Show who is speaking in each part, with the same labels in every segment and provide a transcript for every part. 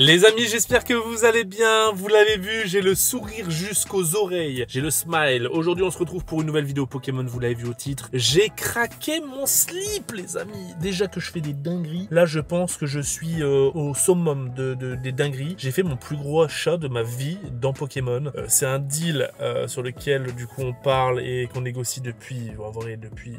Speaker 1: Les amis, j'espère que vous allez bien. Vous l'avez vu, j'ai le sourire jusqu'aux oreilles. J'ai le smile. Aujourd'hui, on se retrouve pour une nouvelle vidéo Pokémon. Vous l'avez vu au titre. J'ai craqué mon slip, les amis. Déjà que je fais des dingueries. Là, je pense que je suis au summum des dingueries. J'ai fait mon plus gros achat de ma vie dans Pokémon. C'est un deal sur lequel, du coup, on parle et qu'on négocie depuis... En vrai, depuis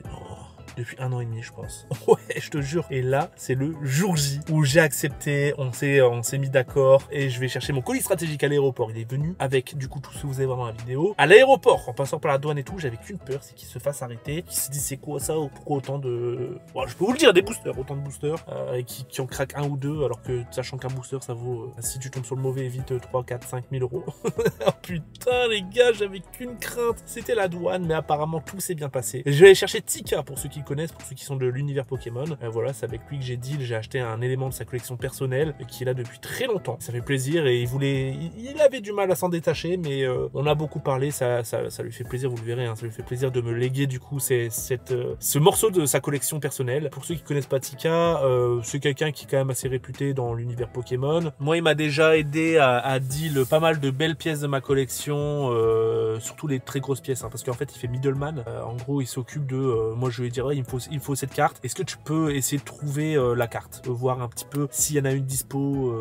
Speaker 1: 1 an et demi, je pense. Ouais, je te jure. Et là, c'est le jour J où j'ai accepté, on s'est mis d'accord et je vais chercher mon colis stratégique à l'aéroport. Il est venu avec, du coup, tout ce que vous allez voir dans la vidéo. À l'aéroport, en passant par la douane et tout, j'avais qu'une peur, c'est qu'il se fasse arrêter. Qu'il se dise, c'est quoi ça? Pourquoi autant de... Bon, je peux vous le dire, des boosters, autant de boosters et qui en craquent un ou deux, alors que, sachant qu'un booster, ça vaut, si tu tombes sur le mauvais, vite 3, 4, 5 000 euros. Oh putain, les gars, j'avais qu'une crainte. C'était la douane, mais apparemment, tout s'est bien passé. Je vais aller chercher Tika pour ceux qui connaissent, pour ceux qui sont de l'univers Pokémon. Voilà, c'est avec lui que j'ai deal, j'ai acheté un élément de sa collection personnelle qui est là depuis très longtemps. Ça fait plaisir et il avait du mal à s'en détacher, mais on a beaucoup parlé, ça lui fait plaisir, vous le verrez, hein, ça lui fait plaisir de me léguer du coup ce morceau de sa collection personnelle. Pour ceux qui connaissent pas Tika, c'est quelqu'un qui est quand même assez réputé dans l'univers Pokémon. Moi, il m'a déjà aidé à deal pas mal de belles pièces de ma collection, surtout les très grosses pièces, hein, parce qu'en fait, il fait middleman. En gros, il s'occupe de... moi, je lui dirais, il me faut cette carte. Est-ce que tu peux essayer de trouver la carte, voir un petit peu s'il y en a une dispo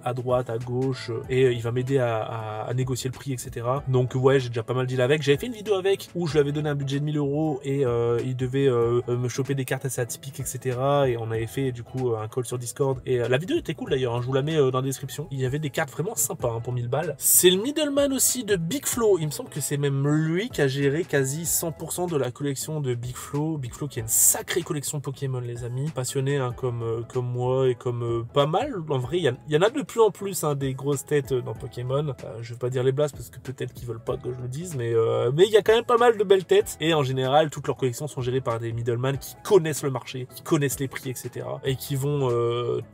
Speaker 1: à droite, à gauche, et il va m'aider à négocier le prix, etc. Donc ouais, j'ai déjà pas mal deal avec. J'avais fait une vidéo avec où je lui avais donné un budget de 1000 euros et il devait me choper des cartes assez atypiques, etc. Et on avait fait du coup un call sur Discord. Et la vidéo était cool d'ailleurs, hein, je vous la mets dans la description. Il y avait des cartes vraiment sympas, hein, pour 1000 balles. C'est le middleman aussi de Big Flo. Il me semble que c'est même lui qui a géré quasi 100% de la collection de Big Flo. Big Flo qui a une sacrée collection Pokémon, les amis. Passionné, hein, comme moi et comme pas mal. En vrai, il y en a de plus en plus, hein, des grosses têtes dans Pokémon. Je vais pas dire les blasts parce que peut-être qu'ils veulent pas que je le dise, mais il y a quand même pas mal de belles têtes. Et en général, toutes leurs collections sont gérées par des middlemen qui connaissent le marché, qui connaissent les prix, etc. Et qui vont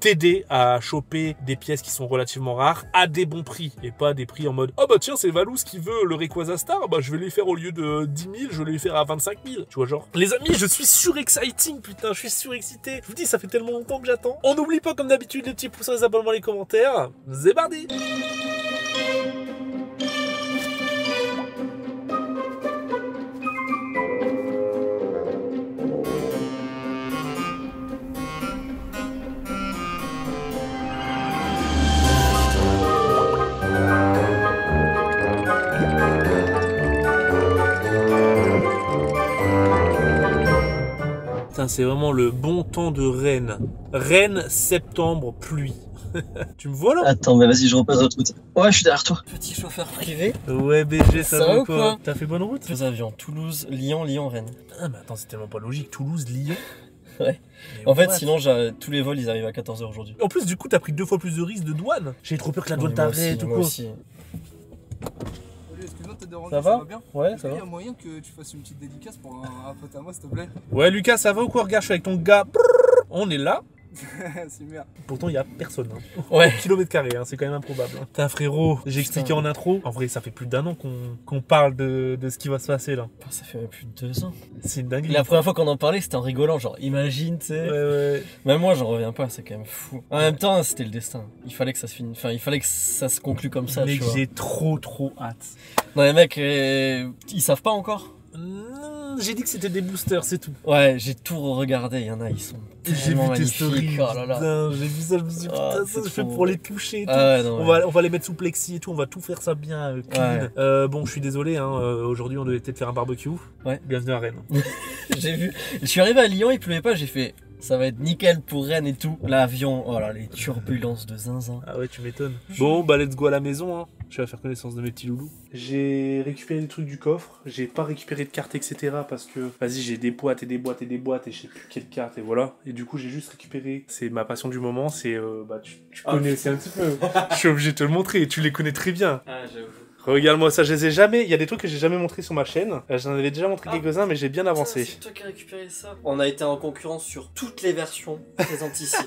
Speaker 1: t'aider à choper des pièces qui sont relativement rares à des bons prix. Et pas des prix en mode, ah bah tiens, c'est Valous qui veut le Rayquaza Star, bah je vais lui faire au lieu de 10 000, je vais lui faire à 25 000. Tu vois, genre. Les amis, je suis surexciting, putain, je suis surexcité. Je vous dis, ça fait tellement longtemps que j'attends. On n'oublie pas, comme d'habitude, les petits pouces, les abonnements, les commentaires. Zébardi! C'est vraiment le bon temps de Rennes. Rennes, septembre, pluie. Tu me vois là?
Speaker 2: Attends, mais vas-y, je repasse votre route. Ouais, je suis derrière toi.
Speaker 3: Petit chauffeur privé.
Speaker 1: Ouais, BG, ça va ou quoi? T'as fait bonne route?
Speaker 3: Nous avions Toulouse, Lyon, Lyon, Rennes.
Speaker 1: Ah, mais attends, c'est tellement pas logique. Toulouse, Lyon.
Speaker 3: Ouais. Mais en fait, sinon, tous les vols, ils arrivent à 14 h aujourd'hui.
Speaker 1: En plus, du coup, t'as pris 2 fois plus de risques de douane. J'ai trop peur que la douane t'arrête ou quoi.
Speaker 3: Aussi.
Speaker 4: Excuse-moi de te déranger,
Speaker 1: Ça va
Speaker 4: bien?
Speaker 1: Ouais, ça va.
Speaker 4: Il y a moyen que tu fasses une petite dédicace pour un pote à moi, s'il te plaît?
Speaker 1: Ouais, Lucas, ça va ou quoi? Regarde, je suis avec ton gars. On est là.
Speaker 4: C'est merde.
Speaker 1: Pourtant, il y a personne. Hein.
Speaker 3: Ouais.
Speaker 1: Kilomètre carré, hein, c'est quand même improbable. Hein. T'as un frérot, j'ai expliqué en intro. En vrai, ça fait plus d'1 an qu'on parle de ce qui va se passer là.
Speaker 3: Ça fait même plus de 2 ans.
Speaker 1: C'est une dinguerie.
Speaker 3: La première fois qu'on en parlait, c'était en rigolant, genre imagine, tu sais.
Speaker 1: Ouais.
Speaker 3: Même moi, j'en reviens pas, c'est quand même fou. En même temps, c'était le destin. Il fallait que ça se finisse. Enfin, il fallait que ça se conclue comme ça.
Speaker 1: Mais
Speaker 3: tu vois.
Speaker 1: j'ai trop hâte.
Speaker 3: Non, les mecs, ils savent pas encore.
Speaker 1: J'ai dit que c'était des boosters, c'est tout.
Speaker 3: Ouais, j'ai tout regardé, il y en a, ils sont tellement magnifiques. J'ai vu tes stories,
Speaker 1: oh là là. Putain, j'ai vu ça, je me suis dit, putain, ça je fais pour les toucher et tout.
Speaker 3: Non,
Speaker 1: on va les mettre sous plexi et tout, on va tout faire ça bien clean. Ouais. Bon, je suis désolé, hein, aujourd'hui on devait peut-être faire un barbecue.
Speaker 3: Ouais.
Speaker 1: Bienvenue à Rennes.
Speaker 3: J'ai vu, je suis arrivé à Lyon, il pleuvait pas, j'ai fait... Ça va être nickel pour Rennes et tout. L'avion, oh là, les turbulences de zinzin.
Speaker 1: Ah ouais, tu m'étonnes. Bon, bah let's go à la maison, hein. Je vais faire connaissance de mes petits loulous. J'ai récupéré des trucs du coffre. J'ai pas récupéré de cartes, etc. Parce que, vas-y, j'ai des boîtes et des boîtes et des boîtes et je sais plus quelle carte et voilà. Et du coup, j'ai juste récupéré. C'est ma passion du moment, c'est, bah, tu connais aussi un petit peu. Je suis obligé de te le montrer. Tu les connais très bien.
Speaker 3: Ah, j'avoue.
Speaker 1: Regarde-moi ça, je les ai jamais. Il y a des trucs que j'ai jamais montré sur ma chaîne. J'en avais déjà montré quelques-uns, mais j'ai bien avancé.
Speaker 3: C'est toi qui as récupéré ça. On a été en concurrence sur toutes les versions présentes ici.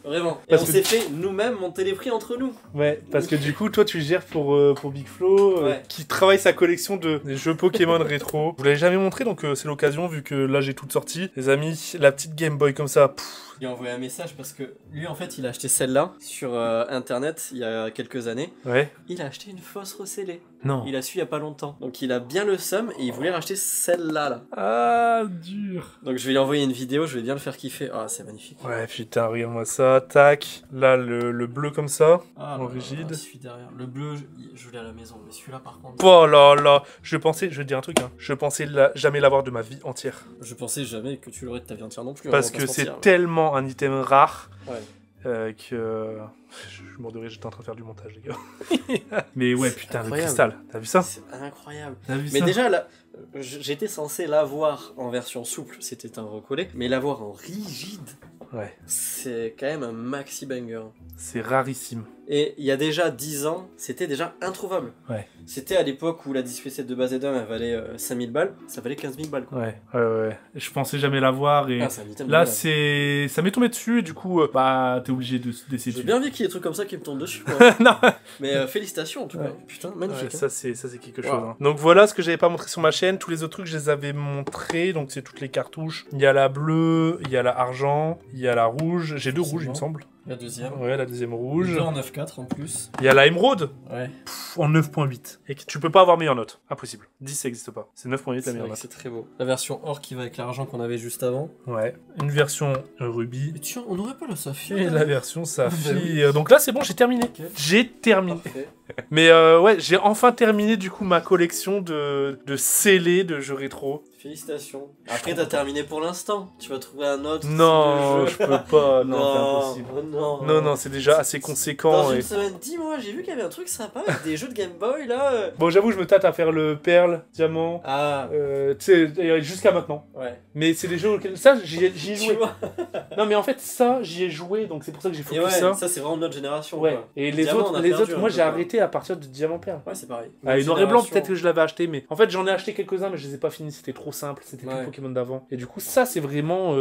Speaker 3: Vraiment. Et
Speaker 1: Parce
Speaker 3: on
Speaker 1: que-
Speaker 3: s'est fait nous-mêmes monter les prix entre nous.
Speaker 1: Ouais, parce que du coup, toi, tu gères pour Big Flo,
Speaker 3: Ouais.
Speaker 1: qui travaille sa collection de jeux Pokémon rétro. Je vous l'avais jamais montré, donc c'est l'occasion, vu que là, j'ai toutes sorties. Les amis, la petite Game Boy comme ça,
Speaker 3: Je lui ai envoyé un message parce que lui, en fait, il a acheté celle-là sur internet il y a quelques années.
Speaker 1: ouais.
Speaker 3: Il a acheté une fausse recellée.
Speaker 1: Non.
Speaker 3: Il a su il y a pas longtemps. Donc il a bien le seum et il voulait racheter celle-là. Là.
Speaker 1: Ah, dur.
Speaker 3: Donc je vais lui envoyer une vidéo, je vais bien le faire kiffer. Ah, c'est magnifique.
Speaker 1: Ouais, putain, regarde-moi ça, tac. Là, le bleu comme ça.
Speaker 3: Ah,
Speaker 1: En rigide.
Speaker 3: celui derrière. Le bleu, je l'ai à la maison, mais celui-là par contre.
Speaker 1: Oh là là. Je vais te dire un truc, hein. Je pensais jamais l'avoir de ma vie entière.
Speaker 3: Je pensais jamais que tu l'aurais de ta vie entière non plus.
Speaker 1: Parce
Speaker 3: on va
Speaker 1: que
Speaker 3: pas se
Speaker 1: c'est
Speaker 3: mentir,
Speaker 1: tellement un item rare.
Speaker 3: Ouais.
Speaker 1: Que je m'en devrais, j'étais en train de faire du montage, les gars. Mais ouais, putain, le
Speaker 3: Incroyable.
Speaker 1: cristal, t'as vu ça?
Speaker 3: C'est incroyable.
Speaker 1: T'as vu
Speaker 3: Mais
Speaker 1: ça?
Speaker 3: déjà, là, j'étais censé l'avoir en version souple, c'était un recollé, mais l'avoir en rigide,
Speaker 1: Ouais,
Speaker 3: c'est quand même un maxi banger.
Speaker 1: c'est rarissime.
Speaker 3: Et il y a déjà 10 ans, c'était déjà introuvable.
Speaker 1: Ouais.
Speaker 3: C'était à l'époque où la 18 de base elle valait 5000 balles, ça valait 15 000 balles quoi.
Speaker 1: Ouais. Je pensais jamais l'avoir et
Speaker 3: Ah, c'est un item de
Speaker 1: là,
Speaker 3: malade.
Speaker 1: ça m'est tombé dessus et du coup, bah, t'es obligé d'essayer
Speaker 3: J'ai
Speaker 1: dessus.
Speaker 3: bien vu qu'il y ait des trucs comme ça qui me tombent dessus. Quoi.
Speaker 1: Non.
Speaker 3: Mais félicitations en tout cas.
Speaker 1: Ouais.
Speaker 3: Putain,
Speaker 1: Ouais,
Speaker 3: magnifique. hein.
Speaker 1: ça c'est quelque chose.
Speaker 3: Wow.
Speaker 1: Hein. Donc voilà ce que j'avais pas montré sur ma chaîne. Tous les autres trucs, je les avais montrés. Donc c'est toutes les cartouches. Il y a la bleue, il y a la argent, il y a la rouge. J'ai deux rouges, il me semble.
Speaker 3: La deuxième.
Speaker 1: Ouais, la deuxième rouge.
Speaker 3: Deux en 9.4 en plus.
Speaker 1: Il y a la émeraude
Speaker 3: Ouais.
Speaker 1: en 9.8. Et que tu peux pas avoir meilleure note. Impossible. 10, ça existe pas. C'est 9.8 la
Speaker 3: C'est
Speaker 1: meilleure
Speaker 3: vrai que
Speaker 1: note.
Speaker 3: c'est très beau. La version or qui va avec l'argent qu'on avait juste avant.
Speaker 1: Ouais. Une version rubis.
Speaker 3: Mais tiens, on n'aurait pas le saphir.
Speaker 1: Et la version
Speaker 3: Bah
Speaker 1: saphir. Donc là, c'est bon, j'ai terminé.
Speaker 3: Ok.
Speaker 1: J'ai terminé.
Speaker 3: Parfait.
Speaker 1: Mais ouais, j'ai enfin terminé du coup ma collection de scellés de jeux rétro.
Speaker 3: Félicitations. Après, t'as terminé pour l'instant. Tu vas trouver un autre.
Speaker 1: Non,
Speaker 3: style
Speaker 1: je
Speaker 3: de jeu.
Speaker 1: peux pas. Non, c'est impossible.
Speaker 3: Non,
Speaker 1: Non, c'est déjà assez conséquent.
Speaker 3: Dans
Speaker 1: et-
Speaker 3: une semaine, dis-moi, j'ai vu qu'il y avait un truc sympa avec des jeux de Game Boy là.
Speaker 1: Bon, j'avoue, je me tâte à faire le perle, diamant,
Speaker 3: Ah,
Speaker 1: tu sais, jusqu'à maintenant.
Speaker 3: ouais.
Speaker 1: Mais c'est des jeux auxquels... Ça, j'y ai
Speaker 3: Tu
Speaker 1: joué.
Speaker 3: vois.
Speaker 1: Non, mais en fait, ça, j'y ai joué, donc c'est pour ça que j'ai
Speaker 3: Et
Speaker 1: focus
Speaker 3: ouais,
Speaker 1: ça.
Speaker 3: ça c'est vraiment notre génération.
Speaker 1: Ouais.
Speaker 3: Quoi.
Speaker 1: Et les
Speaker 3: Diamant, on
Speaker 1: autres,
Speaker 3: a perdu un
Speaker 1: moi,
Speaker 3: peu,
Speaker 1: j'ai
Speaker 3: quoi.
Speaker 1: arrêté à partir de diamant perle.
Speaker 3: Ouais, c'est pareil.
Speaker 1: Ah, et
Speaker 3: Notre
Speaker 1: noir et blanc,
Speaker 3: génération.
Speaker 1: peut-être que je l'avais acheté, mais en fait, j'en ai acheté quelques-uns, mais je les ai pas finis. C'était trop simple. C'était plus
Speaker 3: Ouais.
Speaker 1: Pokémon d'avant. Et du coup, ça, c'est vraiment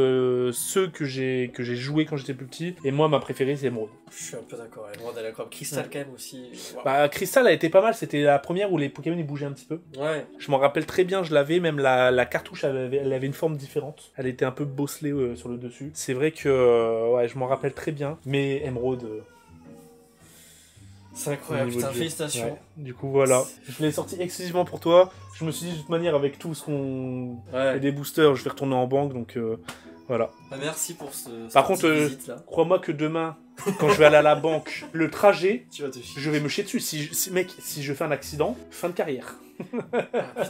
Speaker 1: ceux que j'ai joué quand j'étais plus petit. Et moi, ma préférée, c'est Emerald.
Speaker 3: Je suis un peu d'accord. Emerald, elle est incroyable. Crystal,
Speaker 1: Ouais.
Speaker 3: quand même aussi. Wow.
Speaker 1: Bah, Crystal a été pas mal. C'était la première où les Pokémon ils bougeaient un petit peu.
Speaker 3: Ouais.
Speaker 1: Je m'en rappelle très bien. Je l'avais. Même la cartouche, elle avait une forme différente. Elle était un peu bosselée sur le dessus. C'est vrai que ouais, je m'en rappelle très bien. Mais Emerald.
Speaker 3: C'est
Speaker 1: au
Speaker 3: incroyable.
Speaker 1: niveau
Speaker 3: Putain,
Speaker 1: du jeu.
Speaker 3: félicitations.
Speaker 1: Ouais. Du coup, voilà. Je l'ai sorti exclusivement pour toi. Je me suis dit, de toute manière, avec tout ce qu'on. Et
Speaker 3: Ouais.
Speaker 1: des boosters, je vais retourner en banque. Donc voilà.
Speaker 3: Bah, merci pour
Speaker 1: Par contre,
Speaker 3: visite là.
Speaker 1: Crois-moi que demain, quand je vais aller à la banque, le trajet,
Speaker 3: Tu vas te chier.
Speaker 1: je vais me chier dessus. Mec, si je fais un accident, fin de carrière.
Speaker 3: Ah, putain.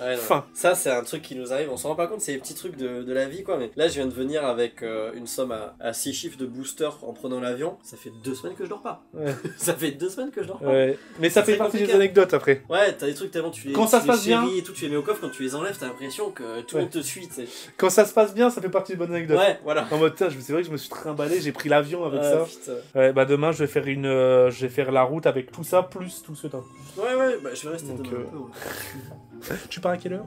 Speaker 3: Ouais, non.
Speaker 1: Fin.
Speaker 3: Ça, c'est un truc qui nous arrive. On s'en rend pas compte, c'est les petits trucs de la vie, quoi. Mais là, je viens de venir avec une somme à 6 chiffres de booster en prenant l'avion. Ça fait 2 semaines que je dors pas.
Speaker 1: Ouais.
Speaker 3: Ça fait 2 semaines que je dors pas.
Speaker 1: Ouais. Mais ça
Speaker 3: C'est
Speaker 1: fait partie des
Speaker 3: compliqué.
Speaker 1: anecdotes après.
Speaker 3: Ouais, t'as des trucs tellement tu les,
Speaker 1: Quand ça
Speaker 3: tu
Speaker 1: se
Speaker 3: les
Speaker 1: passe bien.
Speaker 3: chéris et tout, tu les mets au coffre, quand tu les enlèves, t'as l'impression que tout le
Speaker 1: Ouais.
Speaker 3: monde te suit, tu sais.
Speaker 1: Quand ça se passe bien, ça fait partie des bonnes anecdotes.
Speaker 3: Ouais, voilà.
Speaker 1: En mode, tiens, c'est vrai que je me suis trimballé, j'ai pris l'avion avec ça.
Speaker 3: Putain.
Speaker 1: Ouais, bah demain, je vais faire la route avec tout ça, plus tout ce temps.
Speaker 3: Ouais, bah je vais rester
Speaker 1: Donc,
Speaker 3: demain un peu. Ouais.
Speaker 1: Tu pars à quelle heure?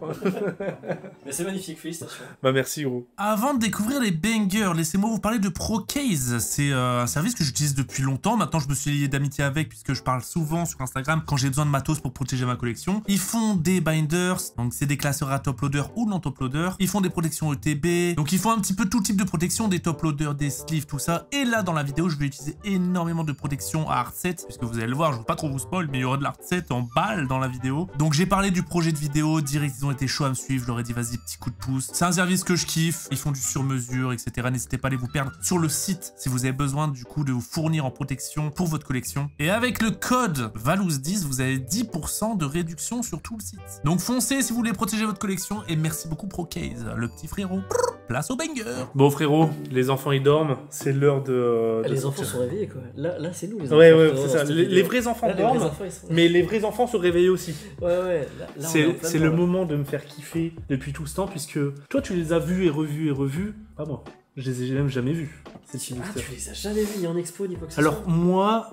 Speaker 3: Mais c'est magnifique, félicitations.
Speaker 1: Bah merci, gros.
Speaker 5: Avant de découvrir les bangers, laissez-moi vous parler de ProCase. C'est un service que j'utilise depuis longtemps. Maintenant, je me suis lié d'amitié avec puisque je parle souvent sur Instagram quand j'ai besoin de matos pour protéger ma collection. Ils font des binders, donc c'est des classeurs à top loader ou non top loader. Ils font des protections ETB, donc ils font un petit peu tout type de protection, des top loaders, des sleeves, tout ça. Et là, dans la vidéo, je vais utiliser énormément de protection à Hard 7, puisque vous allez le voir, je ne veux pas trop vous spoil, mais il y aura de l'Hard 7 en balle dans la vidéo. Donc j'ai parlé du projet de vidéo, direct ils ont été chauds à me suivre, je leur ai dit vas-y, petit coup de pouce. C'est un service que je kiffe, ils font du sur-mesure, etc. N'hésitez pas à aller vous perdre sur le site si vous avez besoin du coup de vous fournir en protection pour votre collection. Et avec le code VALOUS10, vous avez 10% de réduction sur tout le site. Donc foncez si vous voulez protéger votre collection et merci beaucoup ProCase, le petit frérot. Place au banger.
Speaker 1: Bon, frérot, les enfants ils dorment, c'est l'heure de.
Speaker 3: Les enfants sont réveillés, quoi. Là c'est nous, les enfants.
Speaker 1: Ouais, c'est ça. Les vrais enfants
Speaker 3: Là, les vrais
Speaker 1: dorment,
Speaker 3: enfants, ils sont...
Speaker 1: mais les vrais enfants se réveillent aussi.
Speaker 3: Ouais. Là, on est en
Speaker 1: C'est
Speaker 3: plein
Speaker 1: le
Speaker 3: dedans, là.
Speaker 1: moment de me faire kiffer depuis tout ce temps, puisque toi tu les as vus et revus, pas moi. Je les ai même jamais vus. Ces petits
Speaker 3: Ah,
Speaker 1: boosters.
Speaker 3: tu les as jamais vus ni en expo ni quoi que ce
Speaker 1: Alors
Speaker 3: soit.
Speaker 1: moi,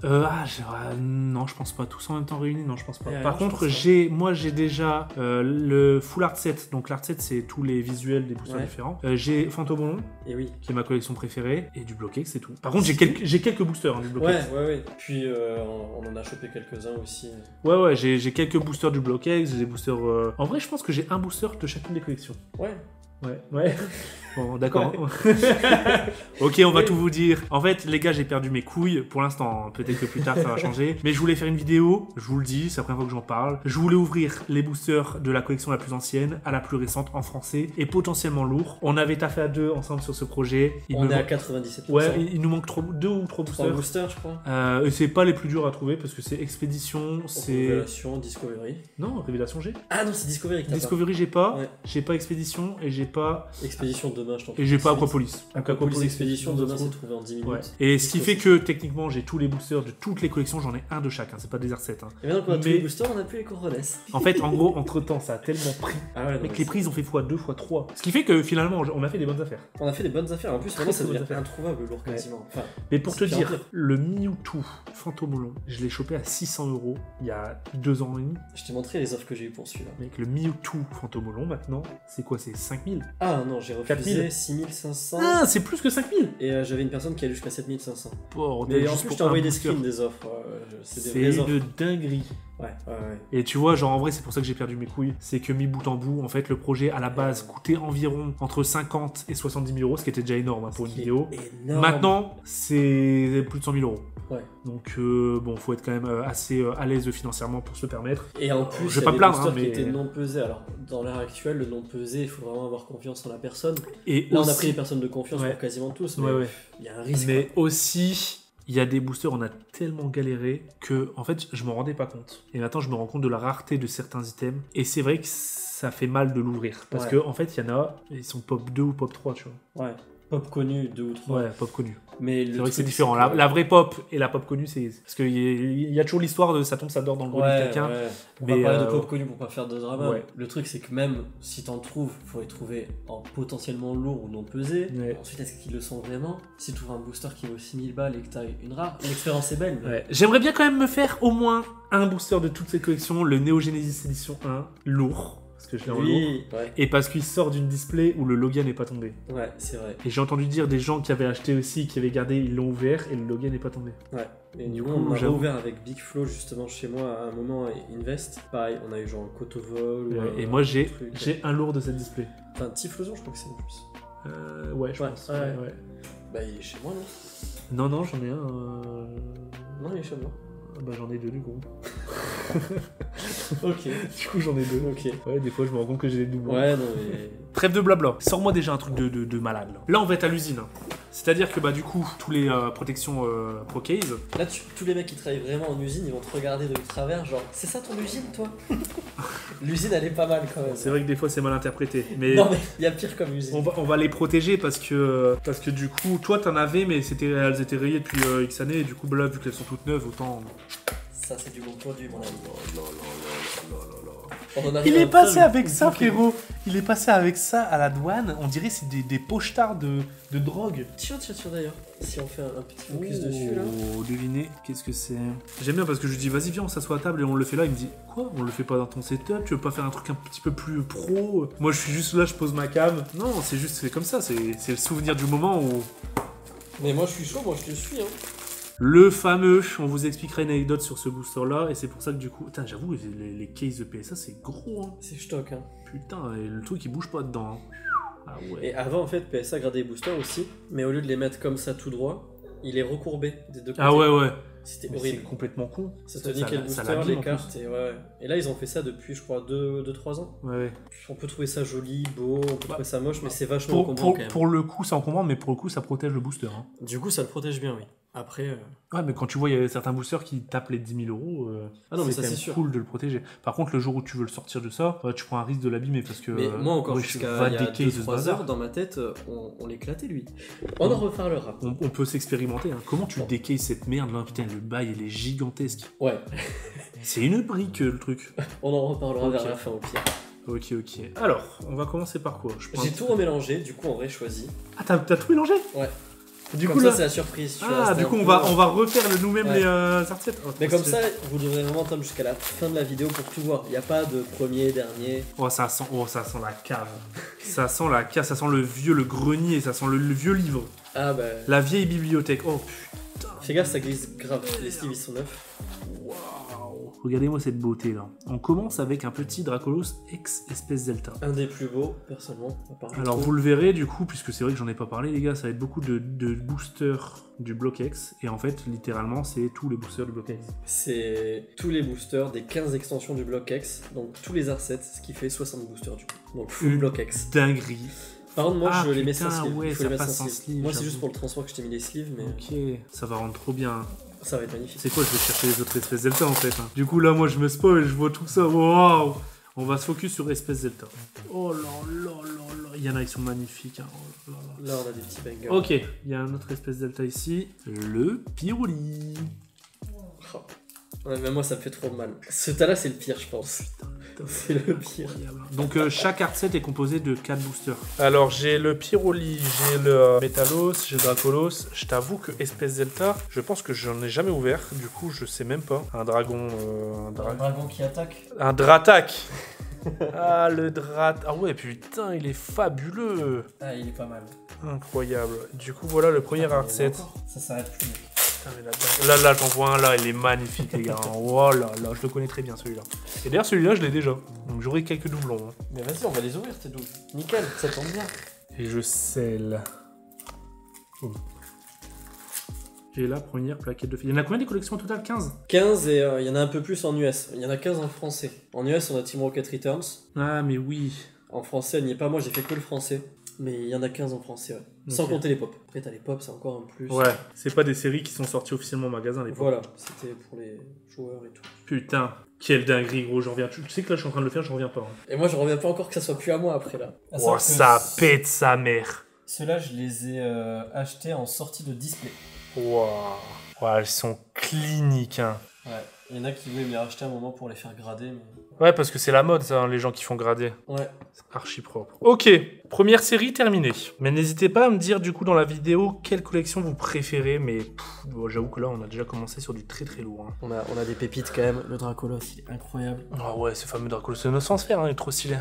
Speaker 1: non, je pense pas tous en même temps réunis, non, je pense pas.
Speaker 3: Ouais,
Speaker 1: Par
Speaker 3: je
Speaker 1: contre,
Speaker 3: pense
Speaker 1: j'ai déjà le full art set. Donc l'art set, c'est tous les visuels des boosters
Speaker 3: Ouais.
Speaker 1: différents. J'ai Fantobolon,
Speaker 3: Et oui.
Speaker 1: qui est ma collection préférée, et du Bloquex, c'est tout. Par contre, j'ai quelques boosters du Bloquex.
Speaker 3: Ouais. Puis on en a chopé quelques-uns aussi.
Speaker 1: Ouais, j'ai quelques boosters du Bloquex, j'ai des boosters. En vrai, je pense que j'ai un booster de chacune des collections.
Speaker 3: Ouais.
Speaker 1: Ouais. Bon, d'accord. Ok, on va tout vous dire. En fait, les gars, j'ai perdu mes couilles. Pour l'instant, peut-être que plus tard, ça va changer. Mais je voulais faire une vidéo, je vous le dis, c'est la première fois que j'en parle. Je voulais ouvrir les boosters de la collection la plus ancienne à la plus récente en français et potentiellement lourd. On avait taffé à deux ensemble sur ce projet.
Speaker 3: On est à 97%.
Speaker 1: Ouais, il nous manque 2 ou 3
Speaker 3: 3
Speaker 1: boosters.
Speaker 3: boosters, je crois.
Speaker 1: Et c'est pas les plus durs à trouver parce que c'est Expédition, c'est...
Speaker 3: Révélation, Discovery.
Speaker 1: Non, Révélation G.
Speaker 3: Ah non, c'est Discovery que t'as
Speaker 1: Discovery, j'ai pas.
Speaker 3: Ouais.
Speaker 1: J'ai pas Expédition et j'ai pas...
Speaker 3: pas. Expédition demain, je t'en prie.
Speaker 1: Et j'ai pas Aquapolis. Donc
Speaker 3: Aquapolis Expédition, demain, c'est
Speaker 1: c'est
Speaker 3: trouvé en 10 minutes.
Speaker 1: Ouais. Et ce qui fait que techniquement j'ai tous les boosters de toutes les collections, j'en ai un de chacun, c'est pas des R7. Hein.
Speaker 3: Et maintenant qu'on a tous
Speaker 1: Mais-
Speaker 3: les boosters, on a plus les Corones.
Speaker 1: En fait, en gros, entre temps, ça a tellement pris.
Speaker 3: Ah ouais, non,
Speaker 1: Avec
Speaker 3: mais
Speaker 1: les prix, ils ont fait x2, x3. Ce qui fait que finalement, on a fait des bonnes affaires.
Speaker 3: on a fait des bonnes affaires. En plus,
Speaker 1: Très,
Speaker 3: maintenant,
Speaker 1: très
Speaker 3: ça devient
Speaker 1: bonnes affaires.
Speaker 3: introuvable, lourd quasiment. Enfin,
Speaker 1: Mais pour te
Speaker 3: C'est
Speaker 1: dire,
Speaker 3: pire.
Speaker 1: le Mewtwo Fantobolon, je l'ai chopé à 600 € il y a 2 ans et demi.
Speaker 3: je t'ai montré les offres que j'ai eues pour celui-là.
Speaker 1: Mec, le Mewtwo Fantobolon maintenant, c'est quoi? C'est 5000?
Speaker 3: Ah non, j'ai refusé
Speaker 1: 4000.
Speaker 3: 6500.
Speaker 1: Ah, c'est plus que 5000!
Speaker 3: Et j'avais une personne qui allait jusqu'à 7500.
Speaker 1: Bordel,
Speaker 3: Mais en
Speaker 1: juste
Speaker 3: plus,
Speaker 1: pour
Speaker 3: je t'ai envoyé
Speaker 1: un
Speaker 3: des
Speaker 1: booster.
Speaker 3: screens des offres. C'est des
Speaker 1: C'est
Speaker 3: vraies offres.
Speaker 1: une dinguerie.
Speaker 3: Ouais.
Speaker 1: Et tu vois, genre en vrai, c'est pour ça que j'ai perdu mes couilles. C'est que mis bout en bout, en fait, le projet à la base coûtait environ entre 50 et 70 000 €, ce qui était déjà énorme hein, pour une vidéo.
Speaker 3: Énorme.
Speaker 1: Maintenant, c'est plus de 100 000 €.
Speaker 3: Ouais.
Speaker 1: Donc, bon, faut être quand même assez à l'aise financièrement pour se le permettre.
Speaker 3: Et en plus,
Speaker 1: Je vais
Speaker 3: il y
Speaker 1: pas
Speaker 3: a des
Speaker 1: plaindre,
Speaker 3: boosters
Speaker 1: hein,
Speaker 3: qui
Speaker 1: mais-
Speaker 3: étaient non pesés. Alors, dans l'ère actuelle, le non pesé, il faut vraiment avoir confiance en la personne.
Speaker 1: Et
Speaker 3: Là, on a
Speaker 1: aussi-
Speaker 3: pris les personnes de confiance
Speaker 1: Ouais.
Speaker 3: pour quasiment tous, mais
Speaker 1: Ouais.
Speaker 3: il y a un risque.
Speaker 1: Mais aussi, il y a des boosters, on a tellement galéré que, en fait, je m'en rendais pas compte. Et maintenant, je me rends compte de la rareté de certains items. Et c'est vrai que ça fait mal de l'ouvrir. Parce
Speaker 3: Ouais.
Speaker 1: que, en fait, il y en a, ils sont pop 2 ou pop 3, tu vois.
Speaker 3: Ouais. Pop connu, 2 ou 3.
Speaker 1: Ouais, pop connu.
Speaker 3: Mais
Speaker 1: C'est vrai que c'est différent. La vraie pop et la pop connue, c'est. Parce qu'il y a toujours l'histoire de ça tombe, ça dort dans le grenier de quelqu'un.
Speaker 3: On
Speaker 1: Mais,
Speaker 3: va parler de
Speaker 1: euh,
Speaker 3: pop connu pour pas faire de drama.
Speaker 1: ouais.
Speaker 3: Le truc, c'est que même si t'en trouves, faut les trouver en potentiellement lourd ou non pesé.
Speaker 1: Ouais.
Speaker 3: Ensuite, est-ce qu'ils le sont vraiment? Si tu trouves un booster qui vaut 6000 balles et que t'as une rare, l'expérience est belle. Mais...
Speaker 1: Ouais. J'aimerais bien quand même me faire au moins un booster de toutes ces collections, le Neo Genesis Edition 1, lourd. Parce que je l'ai en lourd.
Speaker 3: Oui, ouais.
Speaker 1: Et parce qu'il sort d'une display où le Logan n'est pas tombé.
Speaker 3: Ouais, c'est vrai.
Speaker 1: Et j'ai entendu dire des gens qui avaient acheté aussi, qui avaient gardé, ils l'ont ouvert et le Logan n'est pas tombé.
Speaker 3: Ouais. Et
Speaker 1: Du
Speaker 3: du
Speaker 1: coup,
Speaker 3: coup, on a
Speaker 1: j'avoue.
Speaker 3: ouvert avec Big Flow justement chez moi à un moment et Invest. Pareil, on a eu genre Cotovol. ou
Speaker 1: Et moi, j'ai
Speaker 3: truc.
Speaker 1: un lourd de cette display.
Speaker 3: Enfin, Tifloson, je crois que c'est en plus.
Speaker 1: Ouais, je
Speaker 3: Ouais,
Speaker 1: pense.
Speaker 3: ouais. Bah, il est chez moi, non?
Speaker 1: Non, j'en ai un.
Speaker 3: Non, il est chez moi.
Speaker 1: Bah, j'en ai deux du coup.
Speaker 3: Ok.
Speaker 1: Du coup, j'en ai deux.
Speaker 3: Ok.
Speaker 1: Ouais, des fois, je me rends compte que j'ai des doubles.
Speaker 3: Ouais, non, mais.
Speaker 1: Trêve de blabla. Sors-moi déjà un truc de malade. Là, on va être à l'usine. hein. C'est-à-dire que, bah, du coup, tous les protections ProCase.
Speaker 3: Là, tous les mecs qui travaillent vraiment en usine, ils vont te regarder de travers, genre, c'est ça ton usine, toi? L'usine, elle est pas mal quand même.
Speaker 1: C'est vrai que des fois, c'est mal interprété. Mais.
Speaker 3: Non, mais il y a pire comme usine.
Speaker 1: On va les protéger parce que du coup, toi t'en avais, mais elles étaient rayées depuis X années, et du coup, là, vu qu'elles sont toutes neuves, autant.
Speaker 3: Ça, c'est du bon produit, mon ami. On en arrive
Speaker 1: Il
Speaker 3: à
Speaker 1: est
Speaker 3: un
Speaker 1: passé
Speaker 3: seul
Speaker 1: avec ça,
Speaker 3: bouquet.
Speaker 1: frérot. Il est passé avec ça à la douane. On dirait que c'est des pochetars de drogue.
Speaker 3: Tiens, d'ailleurs. Si on fait un petit focus dessus, là.
Speaker 1: Oh, devinez, qu'est-ce que c'est? J'aime bien parce que je lui dis, vas-y, viens, on s'assoit à table et on le fait là. Il me dit, quoi? On le fait pas dans ton setup? Tu veux pas faire un truc un petit peu plus pro? Moi, je suis juste là, je pose ma cam. Non, c'est comme ça. C'est le souvenir du moment où.
Speaker 3: Mais moi, je suis chaud, moi, je te suis, hein.
Speaker 1: Le fameux, on vous expliquera une anecdote sur ce booster là, et c'est pour ça que du coup, putain, j'avoue, les cases de PSA c'est gros, hein.
Speaker 3: C'est stock, hein.
Speaker 1: Putain, et le truc il bouge pas dedans. Hein. Ah ouais.
Speaker 3: Et avant, en fait, PSA gradait les boosters aussi, mais au lieu de les mettre comme ça tout droit, il les recourbait des deux côtés.
Speaker 1: Ah ouais.
Speaker 3: C'était
Speaker 1: Mais c'est
Speaker 3: horrible.
Speaker 1: complètement con.
Speaker 3: Ça te niquait le booster,
Speaker 1: l'abîme,
Speaker 3: les
Speaker 1: en
Speaker 3: cartes,
Speaker 1: plus.
Speaker 3: et ouais. Et là, ils ont fait ça depuis, je crois, 2-3 ans.
Speaker 1: Ouais.
Speaker 3: On peut trouver ça joli, beau, on peut trouver ça moche, mais c'est vachement
Speaker 1: Pour,
Speaker 3: encombrant quand même.
Speaker 1: pour le coup, ça encombre, mais pour le coup, ça protège le booster. Hein.
Speaker 3: Du coup, ça le protège bien, oui. Après.
Speaker 1: Ouais, mais quand tu vois, il y a certains boosters qui tapent les 10 000 €,
Speaker 3: Ah non, mais
Speaker 1: c'est
Speaker 3: ça,
Speaker 1: quand
Speaker 3: c'est
Speaker 1: même
Speaker 3: sûr.
Speaker 1: cool de le protéger. Par contre, le jour où tu veux le sortir de ça, tu prends un risque de l'abîmer parce que.
Speaker 3: Mais moi, encore
Speaker 1: ouais,
Speaker 3: jusqu'à
Speaker 1: va
Speaker 3: il y a
Speaker 1: décaler ce
Speaker 3: 2-3
Speaker 1: bazar.
Speaker 3: heures, dans ma tête, on l'éclatait, lui. On en reparlera.
Speaker 1: On peut s'expérimenter. Hein. Comment tu décailles cette merde là? Putain, le bail, il est gigantesque.
Speaker 3: Ouais,
Speaker 1: C'est une brique le truc.
Speaker 3: on en reparlera
Speaker 1: Ok.
Speaker 3: vers la fin, au pire.
Speaker 1: Ok. Alors, on va commencer par quoi?
Speaker 3: J'ai tout remélangé, du coup en vrai choisi.
Speaker 1: Ah, t'as tout mélangé?
Speaker 3: Ouais.
Speaker 1: Du
Speaker 3: Comme
Speaker 1: coup,
Speaker 3: ça,
Speaker 1: là...
Speaker 3: c'est la surprise. Tu vois,
Speaker 1: Ah,
Speaker 3: c'était
Speaker 1: du
Speaker 3: un
Speaker 1: coup,
Speaker 3: peu-
Speaker 1: on va refaire nous-mêmes
Speaker 3: Ouais.
Speaker 1: les recettes. Oh,
Speaker 3: Mais
Speaker 1: trop
Speaker 3: comme
Speaker 1: stylé.
Speaker 3: ça, vous devrez vraiment attendre jusqu'à la fin de la vidéo pour tout voir. Il n'y a pas de premier, dernier.
Speaker 1: Oh, ça sent la cave. Ça sent la cave, ça sent le grenier, ça sent le vieux livre.
Speaker 3: Ah bah.
Speaker 1: La vieille bibliothèque. Oh putain.
Speaker 3: Fais gaffe, ça glisse grave. Les sleeves ils sont neufs.
Speaker 1: Waouh. Regardez-moi cette beauté là. On commence avec un petit Dracolos ex espèce Delta.
Speaker 3: Un des plus beaux, personnellement. à part
Speaker 1: Alors
Speaker 3: Nico.
Speaker 1: vous le verrez du coup, puisque c'est vrai que j'en ai pas parlé les gars, ça va être beaucoup de boosters du bloc X. Et en fait, littéralement, c'est tous les boosters du bloc X.
Speaker 3: C'est tous les boosters des 15 extensions du bloc X. Donc tous les R7, ce qui fait 60 boosters du coup. Donc full
Speaker 1: Une
Speaker 3: bloc X.
Speaker 1: Dinguerie.
Speaker 3: Par contre, moi
Speaker 1: Ah,
Speaker 3: je les mets sans
Speaker 1: putain,
Speaker 3: sleeve.
Speaker 1: ouais,
Speaker 3: Il faut
Speaker 1: ça
Speaker 3: les mettre
Speaker 1: passe
Speaker 3: sans
Speaker 1: sans
Speaker 3: sleeve.
Speaker 1: sleeve,
Speaker 3: Moi c'est
Speaker 1: j'avoue.
Speaker 3: juste pour le transport que je t'ai mis les sleeves, mais
Speaker 1: Ok, ça va rendre trop bien.
Speaker 3: ça va être magnifique.
Speaker 1: C'est quoi, je vais chercher les autres espèces Delta en fait. Hein. Du coup là, moi je me spoil, je vois tout ça. Waouh. On va se focus sur espèces Delta. Oh là là là là. Il y en a, ils sont magnifiques. Hein. Oh là là.
Speaker 3: Là on a des petits bangers.
Speaker 1: Ok, il y a un autre espèce Delta ici. Le Pyroli.
Speaker 3: Oh. Ouais, mais moi ça me fait trop mal. Ce tas là c'est le pire je pense. C'est le pire.
Speaker 1: Donc chaque art set est composé de 4 boosters. Alors j'ai le Pyroli, j'ai le Métalos, j'ai le Dracolos. Je t'avoue que espèce Delta, je pense que j'en ai jamais ouvert. Du coup je sais même pas. Un dragon...
Speaker 3: Un dragon qui attaque.
Speaker 1: Un Dratak. Ah le Drat... Ah ouais putain il est fabuleux.
Speaker 3: Ah il est pas mal.
Speaker 1: Incroyable. Du coup voilà le premier art set.
Speaker 3: Ça s'arrête plus mec.
Speaker 1: Putain, mais là j'en vois un là, il est magnifique les gars. Oh là là, je le connais très bien celui-là. Et d'ailleurs celui-là je l'ai déjà. Donc j'aurai quelques doublons. Hein.
Speaker 3: Mais vas-y on va les ouvrir tes doubles. Nickel, ça tombe bien.
Speaker 1: Et je scelle. Oh. Et la première plaquette de filles. Il y en a combien des collections au total? 15?
Speaker 3: 15 et il y en a un peu plus en US. Il y en a 15 en français. En US on a Team Rocket Returns.
Speaker 1: Ah mais oui.
Speaker 3: En français, elle n'y est pas. Moi, j'ai fait que le français. Mais il y en a 15 en français, ouais. Sans
Speaker 1: Ok.
Speaker 3: compter les pop. Après, t'as les pop, c'est encore un plus.
Speaker 1: Ouais, c'est pas des séries qui sont sorties officiellement au magasin les fois.
Speaker 3: Voilà, c'était pour les joueurs et tout.
Speaker 1: Putain, quelle dinguerie gros, j'en reviens. Tu sais que là je suis en train de le faire, j'en reviens pas. Hein.
Speaker 3: Et moi, je reviens pas encore que ça soit plus à moi après là.
Speaker 1: Oh ça pète sa mère.
Speaker 3: Ceux-là, je les ai achetés en sortie de display.
Speaker 1: Waouh. Ouais, elles sont cliniques hein.
Speaker 3: Ouais. Il y en a qui voulaient me les racheter à un moment pour les faire grader, mais.
Speaker 1: Ouais, parce que c'est la mode ça, hein, les gens qui font grader.
Speaker 3: Ouais.
Speaker 1: C'est archi propre. Ok, première série terminée. Mais n'hésitez pas à me dire du coup dans la vidéo quelle collection vous préférez. Mais bon, j'avoue que là on a déjà commencé sur du très très lourd. Hein.
Speaker 3: On a des pépites quand même. Le Dracolos, il est incroyable.
Speaker 1: Ah ouais, ce fameux Dracolos, c'est nos sens-faire, hein, il est trop stylé.